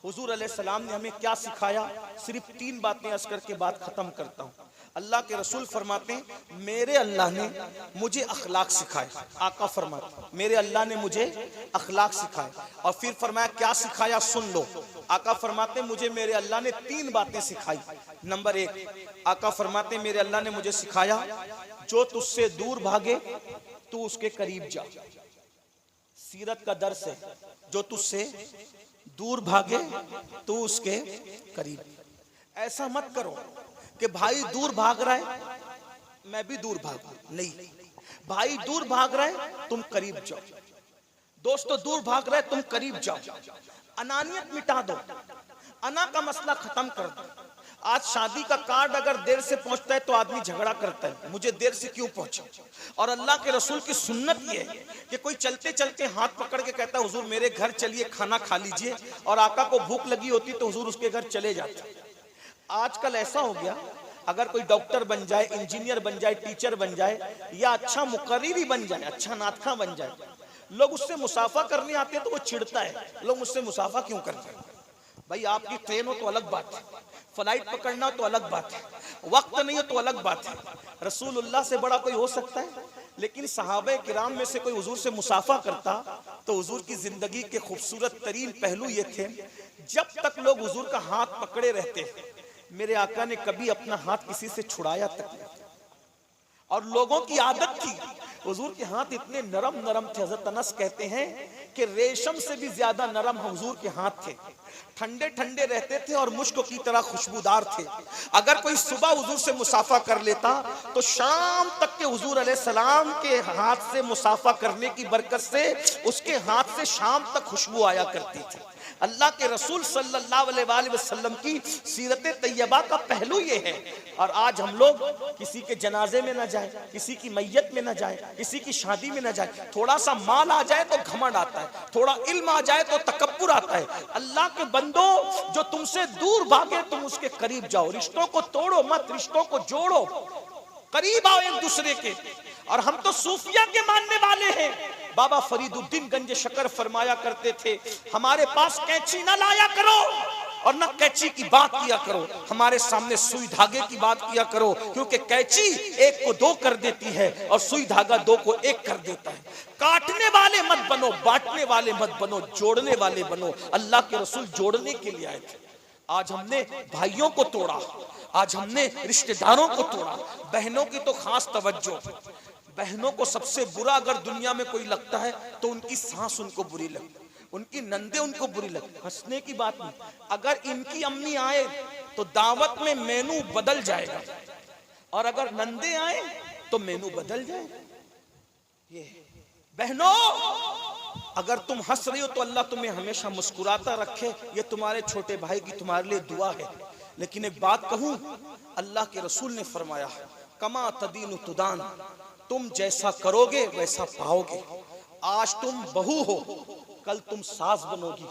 हुजूर अलैहिस्सलाम ने हमें क्या सिखाया, सिर्फ 3 बातें अर्ज करके बात खत्म करता हूँ। अल्लाह के रसूल फरमाते हैं मेरे अल्लाह ने मुझे अखलाक सिखाए। आका फरमाते हैं मेरे अल्लाह ने मुझे अखलाक सिखाए, और फिर फरमाया क्या सिखाया सुन लो। आका फरमाते हैं मुझे मेरे अल्लाह ने 3 बातें सिखाई। नंबर 1, आका फरमाते हैं मेरे अल्लाह ने मुझे सिखाया जो तुझसे दूर भागे तू उसके करीब जा। सीरत का दर्स है, जो तुझसे दूर भागे तू उसके करीब। ऐसा मत करो कि भाई दूर भाग रहा है मैं भी दूर भागूं, नहीं, भाई दूर भाग रहा है तुम करीब जाओ, दोस्तों दूर भाग रहा है तुम करीब जाओ। अनानियत मिटा दो, अना का मसला खत्म कर दो। आज शादी का कार्ड अगर देर से पहुंचता है तो आदमी झगड़ा करता है, मुझे देर से क्यों पहुंचा। और अल्लाह के रसूल की सुन्नत ये है कि कोई चलते चलते हाथ पकड़ के कहता है हुजूर मेरे घर चलिए खाना खा लीजिए, और आका को भूख लगी होती तो हुजूर उसके घर चले जाते। आजकल ऐसा हो गया अगर कोई डॉक्टर बन जाए, इंजीनियर बन जाए, टीचर बन जाए, या अच्छा मुकर्री बन जाए, अच्छा नातखा बन जाए, लोग उससे मुसाफा करने आते हैं तो वो चिढ़ता है, लोग मुझसे मुसाफा क्यों करते हैं। भाई आपकी ट्रेन हो तो अलग बात है, फ्लाइट पकड़ना तो अलग बात है, वक्त नहीं हो तो अलग बात है। रसूलुल्लाह से बड़ा कोई हो सकता है? लेकिन सहाबे किराम में से कोई हुजूर से मुसाफा करता तो हुजूर की जिंदगी के खूबसूरत तरीन पहलू ये थे, जब तक लोग हुजूर का हाथ पकड़े रहते मेरे आका ने कभी अपना हाथ किसी से छुड़ाया तक नहीं। और लोगों की आदत थी, हुजूर के हाथ इतने नरम नरम थे, हज़रत अनस कहते हैं कि रेशम से भी ज्यादा नरम हुजूर के हाथ थे, ठंडे ठंडे रहते थे और मुश्क की तरह खुशबूदार थे। अगर कोई सुबह हुजूर से मुसाफा कर लेता तो शाम तक के हुजूर अलैहिस्सलाम के हाथ से मुसाफा करने की बरकत से उसके हाथ से शाम तक खुशबू आया करती थी। अल्लाह के रसूल सल्लल्लाहु अलैहि वसल्लम की सीरत तैयबा का पहलू ये है। और आज हम लोग किसी के जनाजे में न जाए, किसी की मैयत में न जाए, किसी की शादी में न जाए, थोड़ा सा माल आ जाए तो घमंड आता है, थोड़ा इल्म आ जाए तो तकब्बुर आता है। अल्लाह के बंदो जो तुमसे दूर भागे तुम उसके करीब जाओ, रिश्तों को तोड़ो मत, रिश्तों को जोड़ो, करीब आओ एक दूसरे के। और हम तो सूफिया के मानने वाले हैं। बाबा फरीदुद्दीन गंज शकर फरमाया करते थे हमारे पास कैंची ना लाया करो और ना कैंची की बात किया करो, हमारे सामने सुई धागे की बात किया करो, क्योंकि कैंची 1 को 2 कर देती है और सुई धागा 2 को 1 कर देता है। काटने वाले मत बनो, बांटने वाले मत बनो, जोड़ने वाले बनो। अल्लाह के रसूल जोड़ने के लिए आए थे। आज हमने भाइयों को तोड़ा, आज हमने रिश्तेदारों को तोड़ा। बहनों की तो खास तवज्जो, बहनों को सबसे बुरा अगर दुनिया में कोई लगता है तो उनकी सास उनको बुरी लगती, उनकी नंदे उनको बुरी लगती। हंसने की बात नहीं, अगर इनकी अम्मी आए तो दावत में मेनू बदल जाएगा, और अगर नंदे आए तो मेनू बदल जाएगा। ये बहनों अगर तुम हंस रही हो तो अल्लाह तुम्हें हमेशा मुस्कुराता रखे, ये तुम्हारे छोटे भाई की तुम्हारे लिए दुआ है। लेकिन एक बात कहूं, अल्लाह के रसूल ने फरमाया कमा तदीनु तुदान, तुम जैसा करोगे वैसा पाओगे। आज तुम बहू हो, कल तुम सास बनोगी।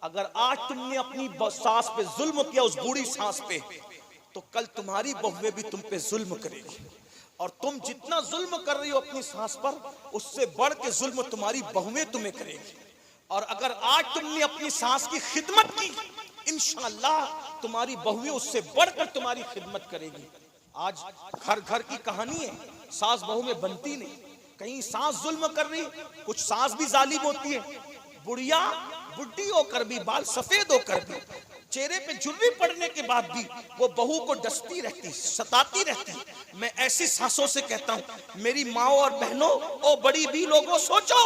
अगर आज तुमने अपनी सास पे जुल्म किया, उस बूढ़ी सास पे, तो कल तुम्हारी बहुएं भी तुम पे जुल्म करेगी। और तुम जितना जुल्म कर रही हो अपनी सास पर, उससे बढ़ के जुल्म तुम्हारी बहुएं तुम्हें करेगी। और अगर आज तुमने अपनी सास की खिदमत की, इंशाअल्लाह तुम्हारी बहुएं उससे बढ़कर तुम्हारी खिदमत करेगी। आज घर घर की कहानी है, सास बहू में बनती नहीं, कहीं सास जुल्म कर रही, कुछ सास भी जालिम होती है, बुढ़िया बुढ़ी होकर भी, बाल सफेद होकर भी, चेहरे पे झुर्री पड़ने के बाद भी वो बहू को डसती रहती, सताती रहती। मैं ऐसी सासों से कहता हूं, मेरी माँ और बहनों और बड़ी भी लोगों, सोचो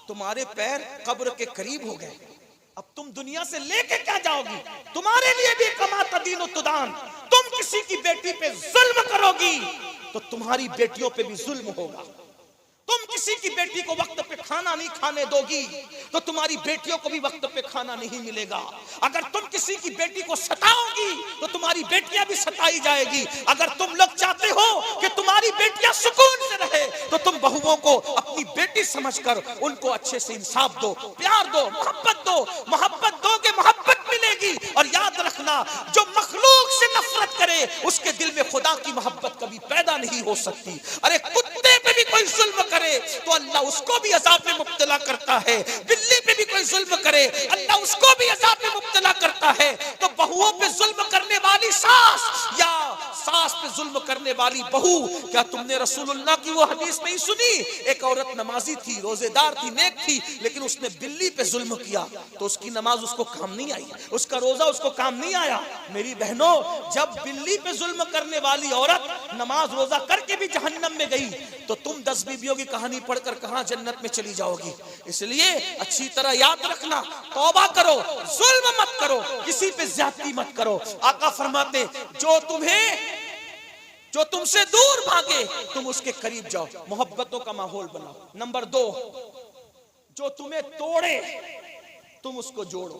तुम्हारे पैर कब्र के करीब हो गए, अब तुम दुनिया से लेके क्या जाओगी? तुम्हारे लिए भी कमा तदीन तुदान, तुम किसी की बेटी पे जुल्म करोगी तो तुम्हारी बेटियों पे भी जुल्म होगा। तुम किसी की बेटी को वक्त पे खाना नहीं खाने दोगी तो तुम्हारी बेटियों को भी वक्त पे खाना नहीं मिलेगा। अगर तुम किसी की बेटी को सताओगी तो तुम्हारी बेटियां भी सताई जाएगी। अगर तुम लोग चाहते हो कि तुम्हारी बेटियां सुकून से रहे तो तुम बहुओं को अपनी बेटी समझकर उनको अच्छे से इंसाफ दो, प्यार दो, मोहब्बत दोगे, मोहब्बत मिलेगी। और याद रखना, जो मखलूक से नफरत करे उसके दिल में खुदा की मोहब्बत कभी पैदा नहीं हो सकती। अरे कुत्ते पे भी कोई जुल्म करे तो अल्लाह उसको भी अज़ाब में मुब्तला करता है, बिल्ली पे भी कोई जुल्म करे अल्लाह उसको भी अज़ाब में मुब्तला करता है। तो बहुओं पे जुल्म करने वाली सास या सास पे जुल्म करने वाली बहू, क्या तुमने रसूलुल्लाह की वो हदीस नहीं सुनी? एक औरत नमाजी थी, रोजेदार थी, नेक थी, लेकिन उसने बिल्ली पे जुल्म किया तो उसकी नमाज उसको काम नहीं आई, उसका रोजा उसको काम नहीं आया। मेरी बहनों, जब बिल्ली पे जुल्म करने वाली औरत नमाज रोजा करके भी जहन्नम में गई तो तुम 10 बीबियों की कहानी पढ़कर कहां जन्नत में चली जाओगी। इसलिए अच्छी तरह याद रखना, तौबा करो, जुल्म मत करो, किसी पे ज्यादती मत करो। आका फरमाते, जो तुमसे दूर भागे तुम उसके करीब जाओ, मोहब्बतों का माहौल बनाओ। नंबर 2, जो तुम्हें तोड़े तुम उसको जोड़ो।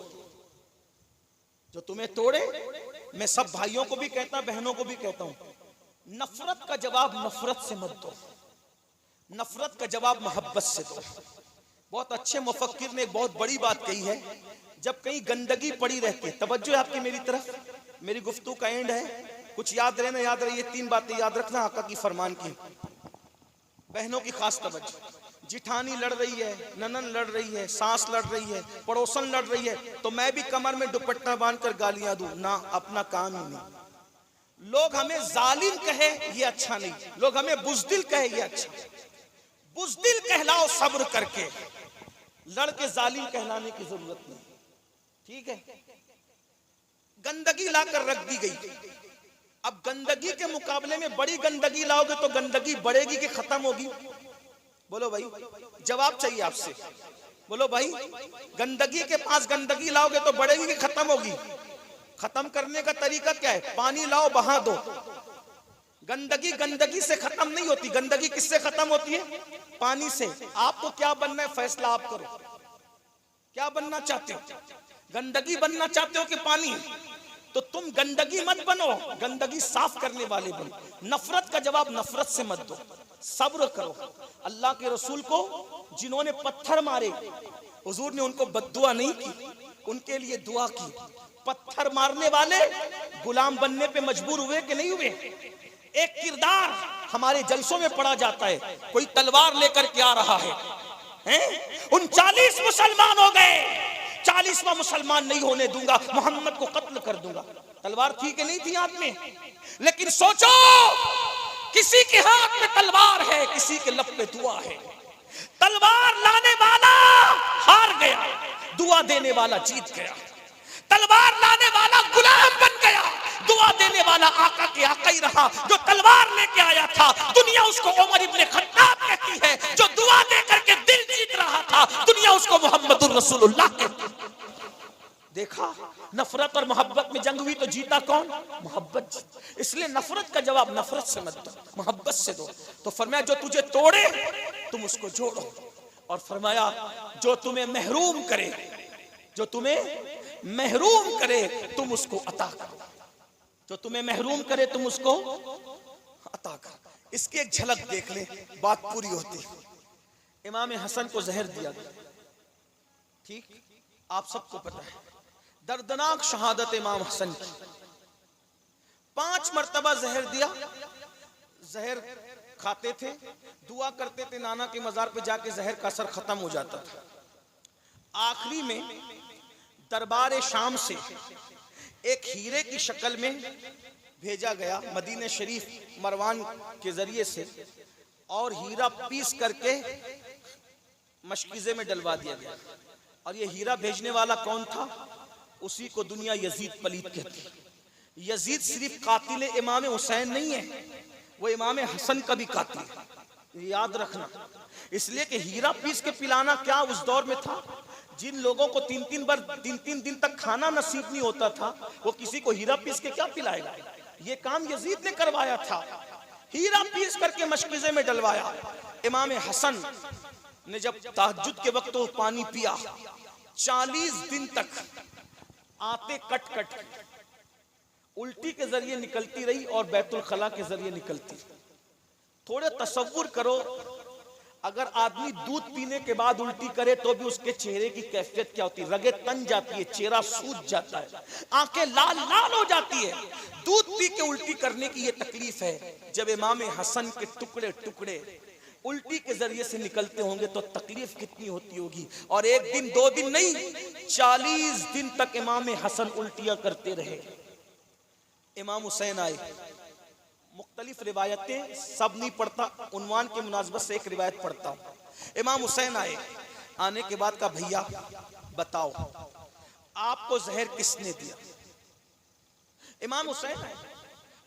जो तुम्हें तोड़े, मैं सब भाइयों को भी कहता, बहनों को भी कहता हूं, नफरत का जवाब नफरत से मत दो, नफरत का जवाब मोहब्बत से दो। बहुत अच्छे मुफक्किर ने एक बहुत बड़ी बात कही है, जब कहीं गंदगी पड़ी रहती है, तवज्जो है आपकी मेरी तरफ, मेरी गुफ्तगू का एंड है, कुछ याद रहे ना याद रहे, ये 3 बातें याद रखना आका की फरमान की। बहनों की खास तवज्जो, जिठानी लड़ रही है, ननन लड़ रही है, सास लड़ रही है, पड़ोसन लड़ रही है, तो मैं भी कमर में दुपट्टा बांधकर गालियां दूं ना, अपना काम ही नहीं। लोग हमें जालिम कहे ये अच्छा नहीं, लोग हमें बुज़दिल कहे ये अच्छा। बुज़दिल कहलाओ सब्र करके, लड़के जालिम कहलाने की जरूरत नहीं, ठीक है? गंदगी लाकर रख दी गई, अब गंदगी के मुकाबले में बड़ी गंदगी लाओगे तो गंदगी बढ़ेगी कि खत्म होगी? बोलो भाई, जवाब चाहिए आपसे, बोलो भाई, गंदगी के पास गंदगी लाओगे तो बढ़ेगी कि खत्म होगी? खत्म करने का तरीका क्या है? पानी लाओ, बहा दो। गंदगी गंदगी से खत्म नहीं होती, गंदगी किससे खत्म होती है? पानी से। आपको क्या बनना है, फैसला आप करो, क्या बनना चाहते हो? गंदगी बनना चाहते हो कि पानी? तो तुम गंदगी मत बनो, गंदगी साफ करने वाले बनो। नफरत का जवाब नफरत से मत दो, सब्र करो। अल्लाह के रसूल को जिन्होंने पत्थर मारे, हुजूर ने उनको बद्दुआ नहीं की, उनके लिए दुआ की। पत्थर मारने वाले गुलाम बनने पे मजबूर हुए कि नहीं हुए? एक किरदार हमारे जलसों में पढ़ा जाता है, कोई तलवार लेकर के आ रहा है, 39 मुसलमान हो गए, 40वां मुसलमान नहीं होने दूंगा, मोहम्मद को कत्ल कर दूंगा। तलवार थी कि नहीं थी हाथ में? लेकिन सोचो, किसी के हाथ में तलवार है, किसी के लब पे दुआ है। तलवार लाने वाला हार गया, दुआ देने वाला जीत गया। तलवार लाने वाला गुलाम बन गया, दुआ देने वाला आका के आका ही रहा। जो तलवार लेके आया था, दुनिया उसको उमर इब्ने खत्ताब कहती है, जो दुआ दे करके दिल जीत रहा था, दुनिया उसको मोहम्मदुर रसूलुल्लाह कहती है। देखा, नफरत और मोहब्बत में जंग हुई तो जीता कौन? मोहब्बत। इसलिए नफरत का जवाब नफरत से मत दो, मोहब्बत से दो। तो फरमाया, जो तुझे तोड़े तुम उसको जोड़ो, और फरमाया जो तुम्हें महरूम करे, जो तुम्हें महरूम करे तुम उसको अता करो, जो तुम्हें महरूम करे तुम उसको अता करो। इसकी एक झलक देख ले, बात पूरी होती। इमाम हसन को जहर दिया गया, ठीक, आप सबको पता है, दर्दनाक शहादत इमाम हसन की। 5 मर्तबा जहर दिया, जहर खाते थे, दुआ करते थे, नाना के मजार पे जाके जहर का असर खत्म हो जाता था। आखिरी में दरबार शाम से एक हीरे की शक्ल में भेजा गया मदीने शरीफ मरवान के जरिए से, और हीरा पीस करके मशकीज़े में डलवा दिया गया। और ये हीरा भेजने वाला कौन था? उसी को दुनिया यजीद पलीत कहती है। यजीद सिर्फ कातिल इमाम हुसैन नहीं है, वो इमाम हसन का भी कातिल है, याद रखना। इसलिए कि हीरा पीस के पिलाना क्या उस दौर में था? जिन लोगों को तीन तीन दिन तक खाना नसीब नहीं होता था, वो किसी को हीरा पीस के क्या पिलाएगा? ये काम यजीद ने करवाया था। हीरा पीस करके मशकीज़े में डलवाया। इमाम हसन ने जब तहज्जुद के वक्त वो पानी पिया, 40 दिन तक आते कट कट उल्टी के जरिए निकलती रही और बैतुल खला के जरिए निकलती। थोड़े तसव्वुर करो, अगर आदमी दूध पीने के बाद उल्टी करे तो भी उसके चेहरे की कैफियत क्या होती है? रगे तन जाती है, चेहरा सूज जाता है, आंखें लाल लाल हो जाती है। दूध पी के उल्टी करने की ये तकलीफ है। जब इमाम हसन के टुकड़े टुकड़े उल्टी के जरिए से निकलते होंगे तो तकलीफ कितनी होती होगी। और एक दिन दो दिन नहीं, 40 दिन तक इमाम हसन उल्टियां करते रहे। इमाम हुसैन आए, मुख्तलिफ रिवायतें सब नहीं पढ़ता, उन्वान के मुनासबत से एक रिवायत पढ़ता हूं। इमाम हुसैन आए, आने के बाद कहा भैया बताओ आपको जहर किसने दिया? इमाम हुसैन आए,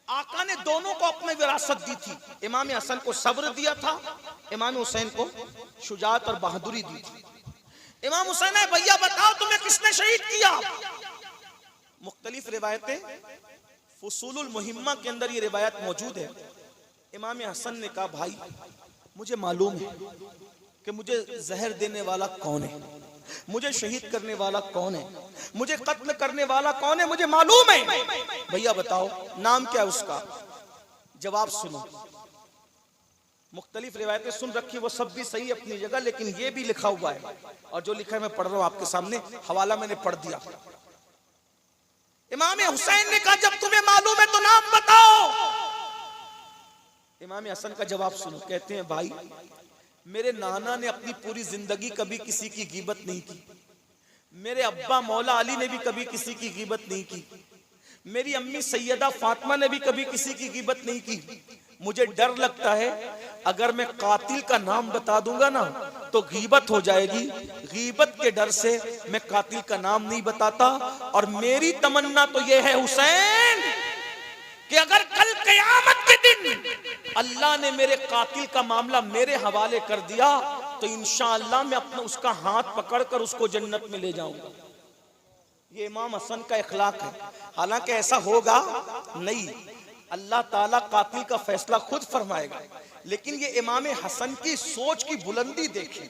आका ने दोनों को अपनी विरासत दी थी। इमाम हसन को सब्र दिया था, इमाम हुसैन को शुजाअत और बहादुरी दी थी। इमाम हुसैन आए, भैया बताओ तुम्हें किसने शहीद किया? मुख्तलिफ रिवायतें, फुसूलुल मुहिम्मा के अंदर ये रिवायत मौजूद है। इमाम हसन ने कहा भाई मुझे मालूम है कि मुझे जहर देने वाला कौन है, मुझे शहीद करने वाला कौन है, मुझे कत्ल करने वाला कौन है, मुझे मालूम है। भैया बताओ नाम क्या है उसका? जवाब सुनो। मुख्तलिफ रिवायतें सुन रखी, वो सब भी सही अपनी जगह, लेकिन ये भी लिखा हुआ है और जो लिखा है मैं पढ़ रहा हूं आपके सामने, हवाला मैंने पढ़ दिया। इमाम हुसैन ने कहा जब तुम्हें मालूम है तो नाम बताओ। इमाम हसन का जवाब सुनो। कहते हैं भाई मेरे नाना ने अपनी पूरी जिंदगी कभी किसी की गीबत नहीं की, मेरे अब्बा मौला अली ने भी कभी किसी की गीबत नहीं की, मेरी अम्मी सैयदा फातिमा ने भी कभी किसी की गीबत नहीं की। मुझे डर लगता है अगर मैं कातिल का नाम बता दूंगा ना तो गीबत हो जाएगी, गीबत के डर से मैं कातिल का नाम नहीं बताता। और मेरी तमन्ना तो यह है हुसैन कि अगर कल क़यामत के दिन अल्लाह ने मेरे कातिल का मामला मेरे हवाले कर दिया तो इंशाअल्लाह मैं अपना उसका हाथ पकड़कर उसको जन्नत में ले जाऊंगा। ये इमाम हसन का इखलाक है। हालांकि ऐसा होगा नहीं, अल्लाह ताला कातिल का फैसला खुद फरमाएगा, लेकिन ये इमाम हसन की सोच की बुलंदी देखी,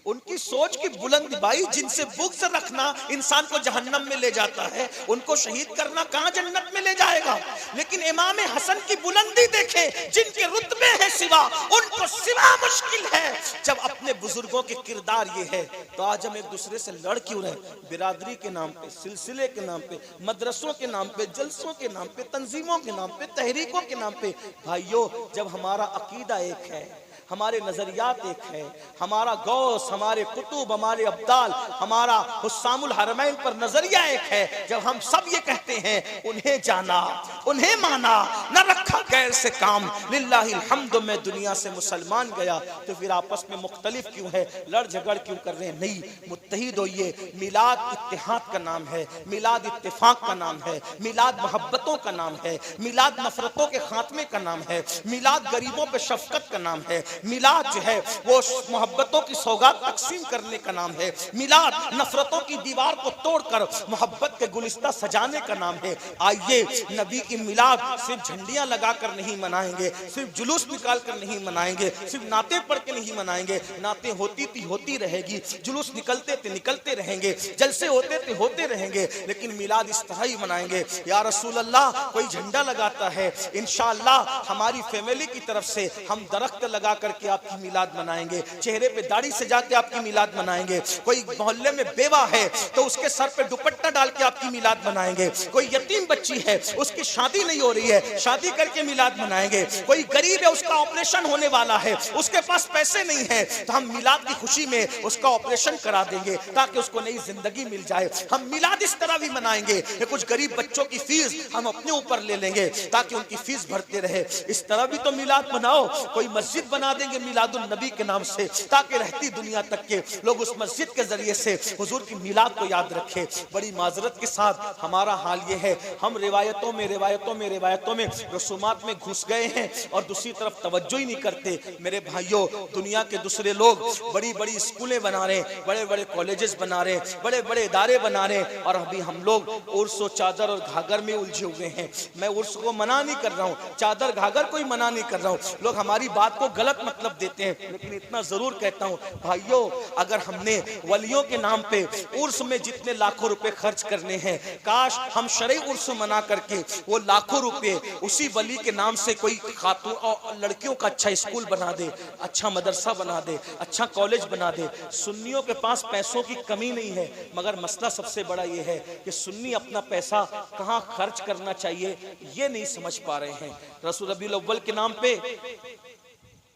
उनकी सोच की बुलंदी। भाई जिनसे बुग़्ज़ रखना इंसान को जहन्नम में ले जाता है, उनको शहीद करना कहां जन्नत में ले जाएगा। लेकिन इमाम हसन की बुलंदी देखे, जिनके रुतबे हैं सिवा, उनको सिवा मुश्किल है। जब अपने बुजुर्गों के किरदार ये है तो आज हम एक दूसरे से लड़ क्यों रहे? बिरादरी के नाम पे, सिलसिले के नाम पे, मदरसों के नाम पे, जलसों के नाम पे, तंजीमों के नाम पे, तहरीकों के नाम पे। भाइयों जब हमारा अकीदा एक है, हमारे नजरियात एक है, हमारा गौस, हमारे कुतुब, हमारे अब्दाल, हमारा हुस्सामुल हरमैन पर नजरिया एक है, जब हम सब ये कहते हैं उन्हें जाना, उन्हें माना, न रखा गैर से काम, लिल्लाहिल हम्द मैं दुनिया से मुसलमान गया, तो फिर आपस में मुख्तलिफ क्यों है, लड़ झगड़ क्यों कर रहे हैं? नहीं, मुत्तहिद होइए। मिलाद इत्तेहाद का नाम है, मिलाद इत्तेफाक का नाम है, मिलाद मोहब्बतों का नाम है, मिलाद नफरतों के खात्मे का नाम है, मिलाद गरीबों पे शफकत का नाम है, मिलाद जो है वो मोहब्बतों की सौगात तकसीम करने का नाम है, मिलाद नफरतों की दीवार को तोड़कर मोहब्बत के गुलिस्ता सजाने का नाम है। आइए नबी की मिलाद सिर्फ झंडियां लगाकर नहीं मनाएंगे, सिर्फ जुलूस निकाल कर नहीं मनाएंगे, सिर्फ नाते पढ़ के नहीं मनाएंगे। नाते होती थी होती रहेगी, जुलूस निकलते थे निकलते रहेंगे, जलसे होते थे होते रहेंगे, लेकिन मिलाद इस तरह ही मनाएंगे। या रसूल अल्लाह कोई झंडा लगाता है, इंशाअल्लाह हमारी फैमिली की तरफ से हम दरख्त लगा करके आपकी मिलाद मनाएंगे, चेहरे पे दाढ़ी सजा के आपकी मिलाद मनाएंगे। कोई मोहल्ले में बेवा है तो उसके सर पे दुपट्टा डाल के आपकी मिलाद मनाएंगे। कोई यतीम बच्ची है उसकी शादी नहीं हो रही है, शादी करके मिलाद मनाएंगे। कोई गरीब है उसका ऑपरेशन होने वाला है, उसके पास पैसे नहीं है, तो हम मिलाद की खुशी में उसका ऑपरेशन करा देंगे ताकि उसको नई जिंदगी मिल जाए। हम मिलाद इस तरह भी मनाएंगे कि कुछ गरीब बच्चों की फीस हम अपने ऊपर ले लेंगे ताकि उनकी फीस भरते रहे। इस तरह भी तो मिलाद मनाओ। कोई मस्जिद बना बना देंगे मिलादुन नबी के नाम से, ताकि रहती दुनिया तक के लोग उस मस्जिद के जरिए से हुजूर की मिलाद को याद रखें। बड़ी माजरत के साथ हमारा हाल ये है, हम रिवायतों में रसूमात में घुस गए हैं और दूसरी तरफ तवज्जो ही नहीं करते। मेरे भाइयों, दुनिया के दूसरे लोग बड़ी बड़ी स्कूलें बना रहे हैं, बड़े बड़े कॉलेजेस बना रहे हैं, बड़े बड़े इदारे बना रहे हैं, और अभी हम लोग उर्स और चादर और घाघर में उलझे हुए हैं। मैं उर्स को मना नहीं कर रहा हूँ, चादर घाघर को ही मना नहीं कर रहा हूँ। लोग हमारी बात को गलत मतलब देते हैं, लेकिन इतना जरूर कहता हूँ भाइयों, अगर हमने वलियों के नाम पे उर्स में जितने लाखों रुपए खर्च करने हैं, काश हम शरई उर्स मना करके वो लाखों रुपए उसी वली के नाम से कोई खातून और लड़कियों का अच्छा स्कूल बना दे, अच्छा मदरसा बना दे, अच्छा कॉलेज बना दे। सुन्नियों के पास पैसों की कमी नहीं है, मगर मसला सबसे बड़ा ये है कि सुन्नी अपना पैसा कहाँ खर्च करना चाहिए ये नहीं समझ पा रहे हैं। रसूल रबीउल अव्वल के नाम पे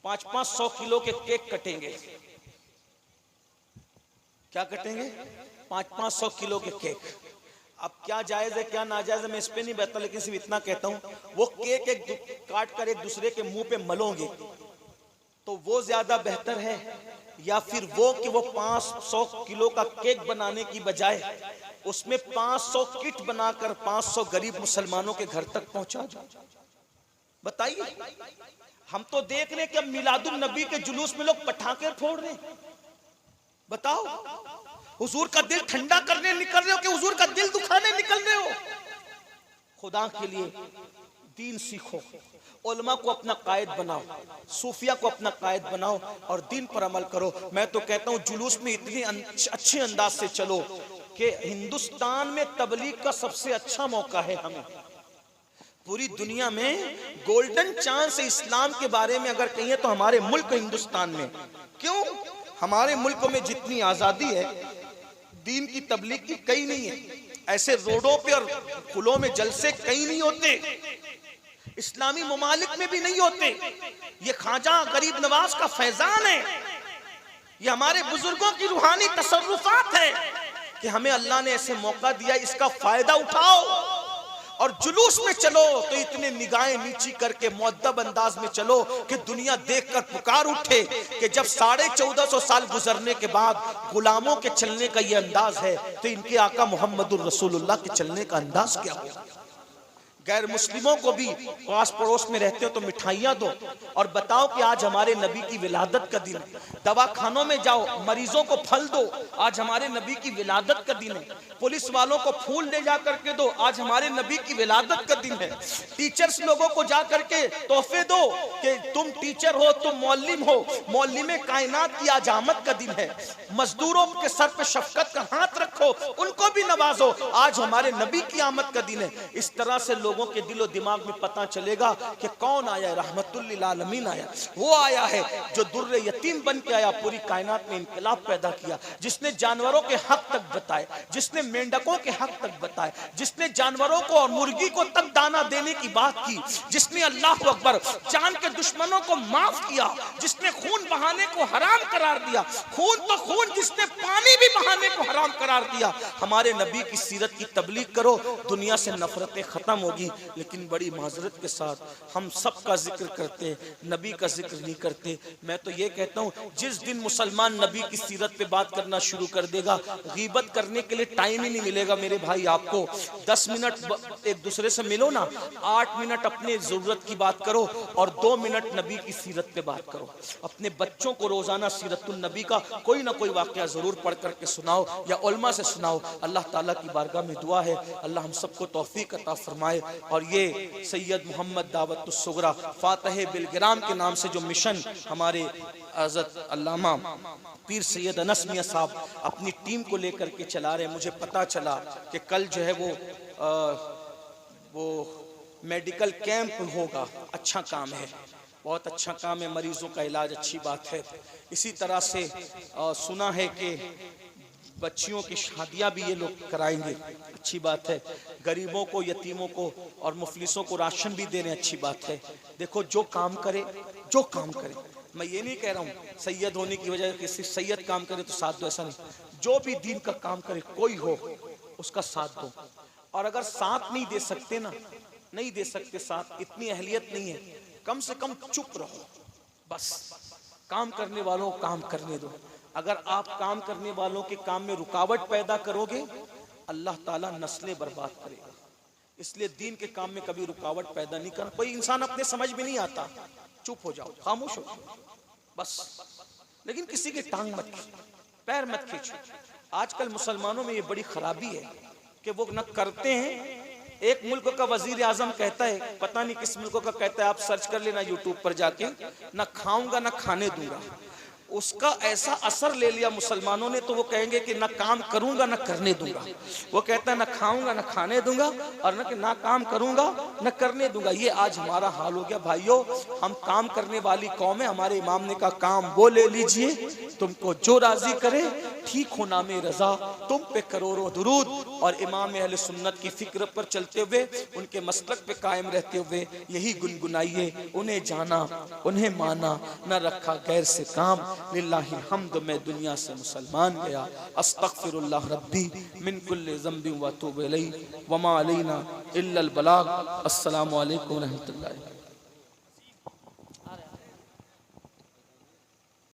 500-500 किलो के केक कटेंगे। क्या कटेंगे? 500-500 किलो के केक। अब क्या जायज है क्या नाजायज है मैं इस पे नहीं बहता, लेकिन सिर्फ इतना कहता हूं, वो केक एक काट कर एक दूसरे के मुंह पे मलोगे तो वो ज्यादा बेहतर है, या फिर वो कि वो 500 किलो का केक बनाने की बजाय उसमें 500 किट बनाकर 500 गरीब मुसलमानों के घर तक पहुंचा दो? बताइए। हम तो देख रहे कि अब मिलादुन नबी के जुलूस में लोग पटाखे फोड़ रहे हैं। बताओ, हुजूर का दिल ठंडा करने निकल रहे हो कि हुजूर का दिल दुखाने निकल रहे हो? खुदा के लिए दीन सीखो, उलमा को अपना कायद बनाओ, सूफिया को अपना कायद बनाओ और दीन पर अमल करो। मैं तो कहता हूँ जुलूस में इतनी अच्छे अंदाज से चलो कि हिंदुस्तान में तबलीग का सबसे अच्छा मौका है। हमें पूरी दुनिया में गोल्डन चांस इस्लाम के बारे में अगर कहिए तो हमारे मुल्क हिंदुस्तान में। क्यों? हमारे मुल्क में जितनी आजादी है दीन की तबलीग की कहीं नहीं है। ऐसे रोडों पे और पुलों में जलसे कहीं नहीं होते, इस्लामी ममालिक में भी नहीं होते। ये ख्वाजा गरीब नवाज का फैजान है, ये हमारे बुजुर्गों की रूहानी तसर्रुफात है कि हमें अल्लाह ने ऐसे मौका दिया, इसका फायदा उठाओ और जुलूस में चलो तो इतने निगाहें नीची करके मुअद्दब अंदाज में चलो कि दुनिया देखकर पुकार उठे कि जब 1450 साल गुजरने के बाद गुलामों के चलने का ये अंदाज है तो इनके आका मोहम्मदुर रसूलुल्लाह के चलने का अंदाज क्या होगा। गैर मुस्लिमों को भी पास पड़ोस में रहते हो तो मिठाइयाँ दो और बताओ कि आज हमारे नबी की विलादत का दिन है। दवाखानों में जाओ, मरीजों को फल दो, आज हमारे नबी की विलादत का दिन है। पुलिस वालों को फूल ले जा करके दो, आज हमारे नबी की विलादत का दिन है। टीचर्स लोगों को जा करके तोहफे दो कि तुम टीचर हो, तुम मौल्लिम हो, मौल्लिम कायनात की आज आमद का दिन है। मजदूरों के सर पे शफकत का हाथ रखो, उनको भी नवाजो, आज हमारे नबी की आमद का दिन है। इस तरह से लोगों के दिलो दिमाग में पता चलेगा कि कौन आया, रहमतुल लिल आलमीन आया। वो आया है जो दुर्रे यतीम बन के आया, पूरी कायनात में इनकलाब पैदा किया, जिसने जानवरों के हक तक बताए, जिसने मेंढकों के हक तक बताए, जिसने जानवरों को और मुर्गी को तक दाना देने की बात की, जिसने अल्लाह अकबर जान के दुश्मनों को माफ किया, जिसने खून बहाने को हराम करार दिया, खून तो खून, जिसने पानी भी बहाने को हराम करार दिया। हमारे नबी की सीरत की तबलीग करो, दुनिया से नफरतें खत्म होगी। लेकिन बड़ी माजरत के साथ हम सबका जिक्र करते, नबी का जिक्र नहीं करते। मैं तो ये कहता हूँ जिस दिन मुसलमान नबी की सीरत पे बात करना शुरू कर देगा, गीबत करने के लिए टाइम ही नहीं मिलेगा। मेरे भाई, आपको 10 मिनट एक दूसरे से मिलो ना, 8 मिनट अपने जरूरत की बात करो और 2 मिनट नबी की सीरत पे बात करो। अपने बच्चों को रोजाना सीरतुल नबी का कोई ना कोई वाकया जरूर पढ़ करके सुनाओ या उलमा से सुनाओ। अल्लाह ताला की बारगाह में दुआ है अल्लाह हम सबको तौफीक अता फरमाए। और ये सैयद मोहम्मद दावतुस सुगरा फातह बिलगिराम के नाम से जो मिशन हमारे हज़रत अल्लामा पीर सैयद अनस मियां साहब अपनी टीम को लेकर के चला रहे हैं। मुझे पता चला कि कल जो है वो मेडिकल कैंप होगा। अच्छा काम है, बहुत अच्छा काम है, मरीजों का इलाज अच्छी बात है। इसी तरह से सुना है कि बच्चियों की शादियां भी ये लोग कराएंगे, अच्छी बात है। गरीबों को, यतीमों को और मुफलिसों को राशन भी दे रहे हैं, अच्छी बात है। देखो जो काम करे, जो काम करे, मैं ये नहीं कह रहा हूँ सैयद होने की वजह से सिर्फ सैयद काम करे तो साथ दो, ऐसा नहीं। जो भी दीन का काम करे, कोई हो उसका साथ दो। और अगर साथ नहीं दे सकते ना, नहीं दे सकते साथ, इतनी अहलियत नहीं है, कम से कम चुप रहो बस। काम करने वालों को काम करने दो। अगर आप काम करने वालों के काम में रुकावट पैदा करोगे, अल्लाह ताला नस्लें बर्बाद करेगा। इसलिए दीन के काम में कभी रुकावट पैदा नहीं करना। कोई इंसान अपने समझ में नहीं आता, चुप हो जाओ, खामोश हो जाओ बस, लेकिन किसी की टांग मत खींचो, पैर मत खींचो। आजकल मुसलमानों में ये बड़ी खराबी है कि वो न करते हैं। एक मुल्क का वजीर आजम कहता है, पता नहीं किस मुल्क का कहता है, आप सर्च कर लेना यूट्यूब पर जाके, ना खाऊंगा ना खाने दूंगा। उसका ऐसा असर ले लिया मुसलमानों ने, तो वो कहेंगे कि ना काम करूंगा ना करने दूंगा। वो कहता है ना खाऊंगा ना खाने दूंगा, और ना काम करूंगा ना करने दूंगा। ये आज हमारा हाल हो गया भाइयों। हम काम करने वाली कौम है। हमारे इमाम ने कहा काम वो ले लीजिए, तुमको जो राजी करे, ठीक हो नामे रजा, तुम पे करोड़ों दुरूद। और इमाम अहले सुन्नत की फिक्र पर चलते हुए, उनके मसलक पे कायम रहते हुए यही गुनगुनाइए, उन्हें जाना उन्हें माना, न रखा गैर से काम, लिल्लाहि हम्द, मैं दुनिया से मुसलमान गया। अस्तगफिरुल्लाह रब्बी मिन कुल्लि ज़ंबिन व अतूबु इलैहि व मा अलैना इल्लल बलाग। अस्सलामु अलैकुम व रहमतुल्लाहि।